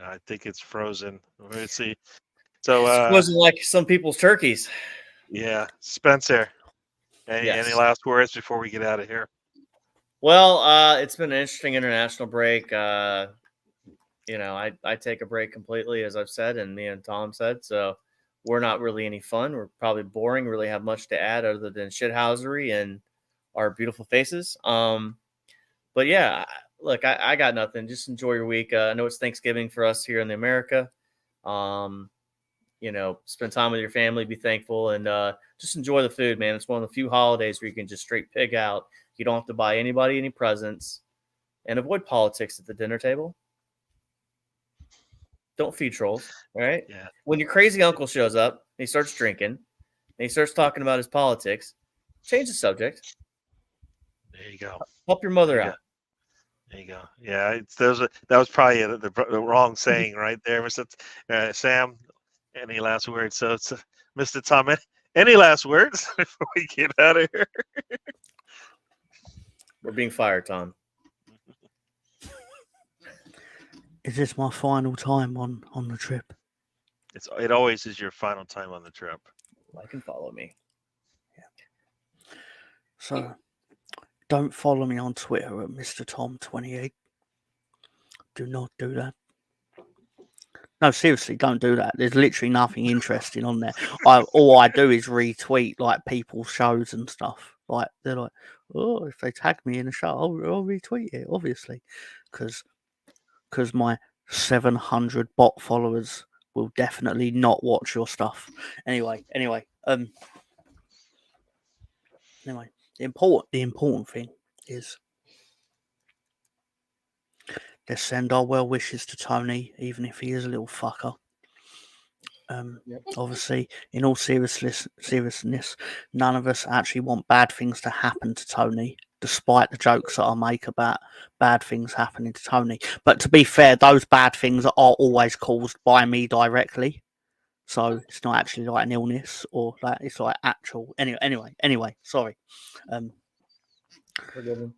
I think it's frozen. Let's see. So, Wasn't like some people's turkeys. yeah, Spencer. Any Yes. last words before we get out of here? Well, it's been an interesting international break. I take a break completely, as I've said, and me and Tom said. So we're not really any fun. We're probably boring. Really have much to add other than shithousery and our beautiful faces. But yeah, look, I got nothing. Just enjoy your week. I know it's Thanksgiving for us here in America. Spend time with your family, be thankful, and just enjoy the food, man. It's one of the few holidays where you can just straight pig out. You don't have to buy anybody any presents, and avoid politics at the dinner table. Don't feed trolls, all right? Yeah. When your crazy uncle shows up, and he starts drinking, and he starts talking about his politics, change the subject. There you go. Help your mother There you out. There you go. Yeah, that was probably the wrong saying right there, Mr. Sam. Any last words? So it's Mr. Tom. Any last words before we get out of here? We're being fired, Tom. Is this my final time on the trip? It always is your final time on the trip. Like and follow me. So don't follow me on Twitter at Mr. Tom28. Do not do that. No, seriously, don't do that. There's literally nothing interesting on there. All I do is retweet like people's shows and stuff. Like they're like, oh, if they tag me in a show, I'll retweet it, obviously, because my 700 bot followers will definitely not watch your stuff. Anyway, the important thing is let's send our well wishes to Tony, even if he is a little fucker. Obviously, in all seriousness, none of us actually want bad things to happen to Tony, despite the jokes that I make about bad things happening to Tony. But to be fair, those bad things are always caused by me directly. So it's not actually like an illness or like it's like actual. Anyway, sorry. Forgiven.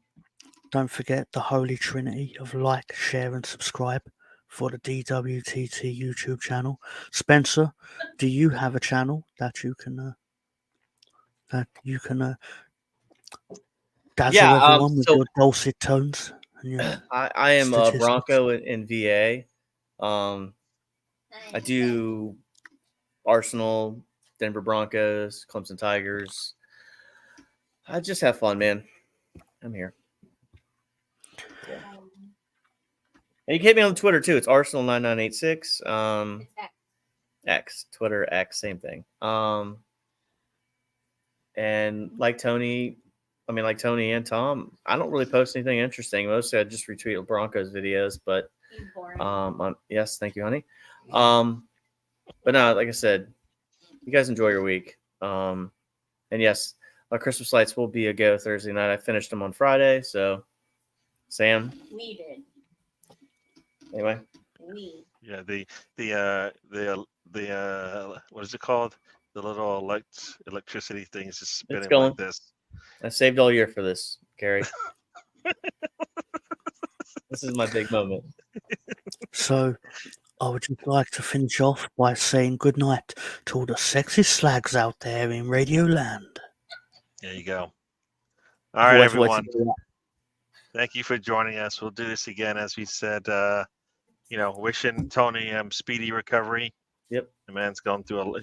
Don't forget the holy trinity of like, share, and subscribe for the DWTT YouTube channel. Spencer, do you have a channel that you can dazzle everyone with your dulcet tones? And your I am a statistics? Bronco in VA. I do Arsenal, Denver Broncos, Clemson Tigers. I just have fun, man. I'm here. Yeah. And you can hit me on Twitter too. It's Arsenal9986. X, Twitter X, same thing. And like Tony and Tom, I don't really post anything interesting. Mostly I just retweet Broncos videos, but yes, thank you, honey. But no, like I said, you guys enjoy your week. And yes, our Christmas lights will be a go Thursday night. I finished them on Friday, so Sam. We did. Anyway. Yeah, the what is it called? The little electricity thing is just spinning like this. I saved all year for this, Gary. This is my big moment. So I would just like to finish off by saying good night to all the sexy slags out there in Radio Land. There you go. All right, everyone. Thank you for joining us. We'll do this again, as we said. Wishing Tony speedy recovery. Yep. The man's going through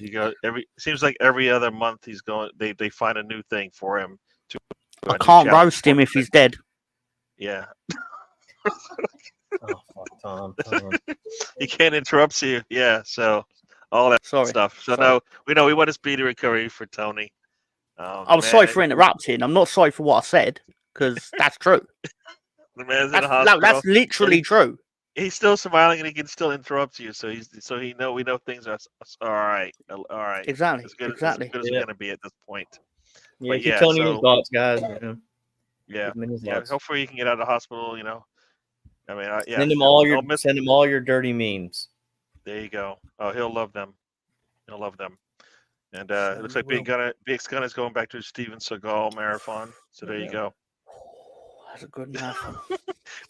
seems like every other month he's going. They find a new thing for him. I can't roast him if he's dead. Yeah. Oh fuck, Tom. He can't interrupt you. Yeah. So all that stuff. So no, we want a speedy recovery for Tony. I'm sorry for interrupting. I'm not sorry for what I said because that's true. The man's in the hospital. No, that's literally true. he's still smiling and he can still interrupt you. So we know things are all right. All right. Exactly. As good Exactly. as we're gonna be at this point. Yeah, But keep yeah, telling me your so thoughts, guys. You know, yeah, give me his yeah. thoughts. Hopefully you can get out of the hospital. You know, I mean, yeah. Send him all your dirty memes. There you go. Oh, he'll love them. He'll love them. And it So looks you like will. Big Gunner's going back to his Steven Seagal marathon. So there you go. That's a good marathon.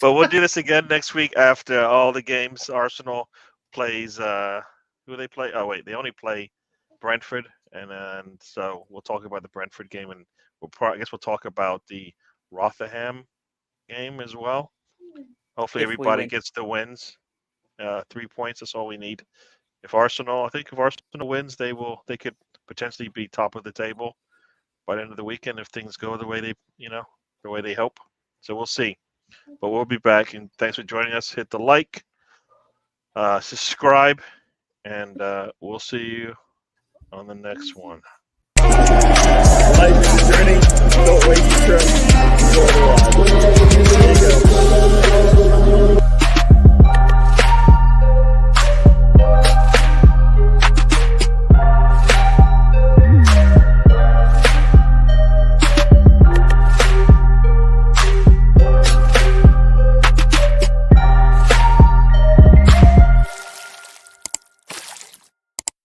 But we'll do this again next week after all the games. Arsenal plays who they play? Oh wait, they only play Brentford, and so we'll talk about the Brentford game, and I guess we'll talk about the Rotherham game as well. Hopefully If we everybody win. gets the wins. 3 points. That's all we need. If Arsenal wins, they could potentially be top of the table by the end of the weekend if things go the way they hope. So we'll see. But we'll be back, and thanks for joining us. Hit the like, subscribe, and we'll see you on the next one. Life is a journey. Don't waste your trip. Enjoy the ride. There you go.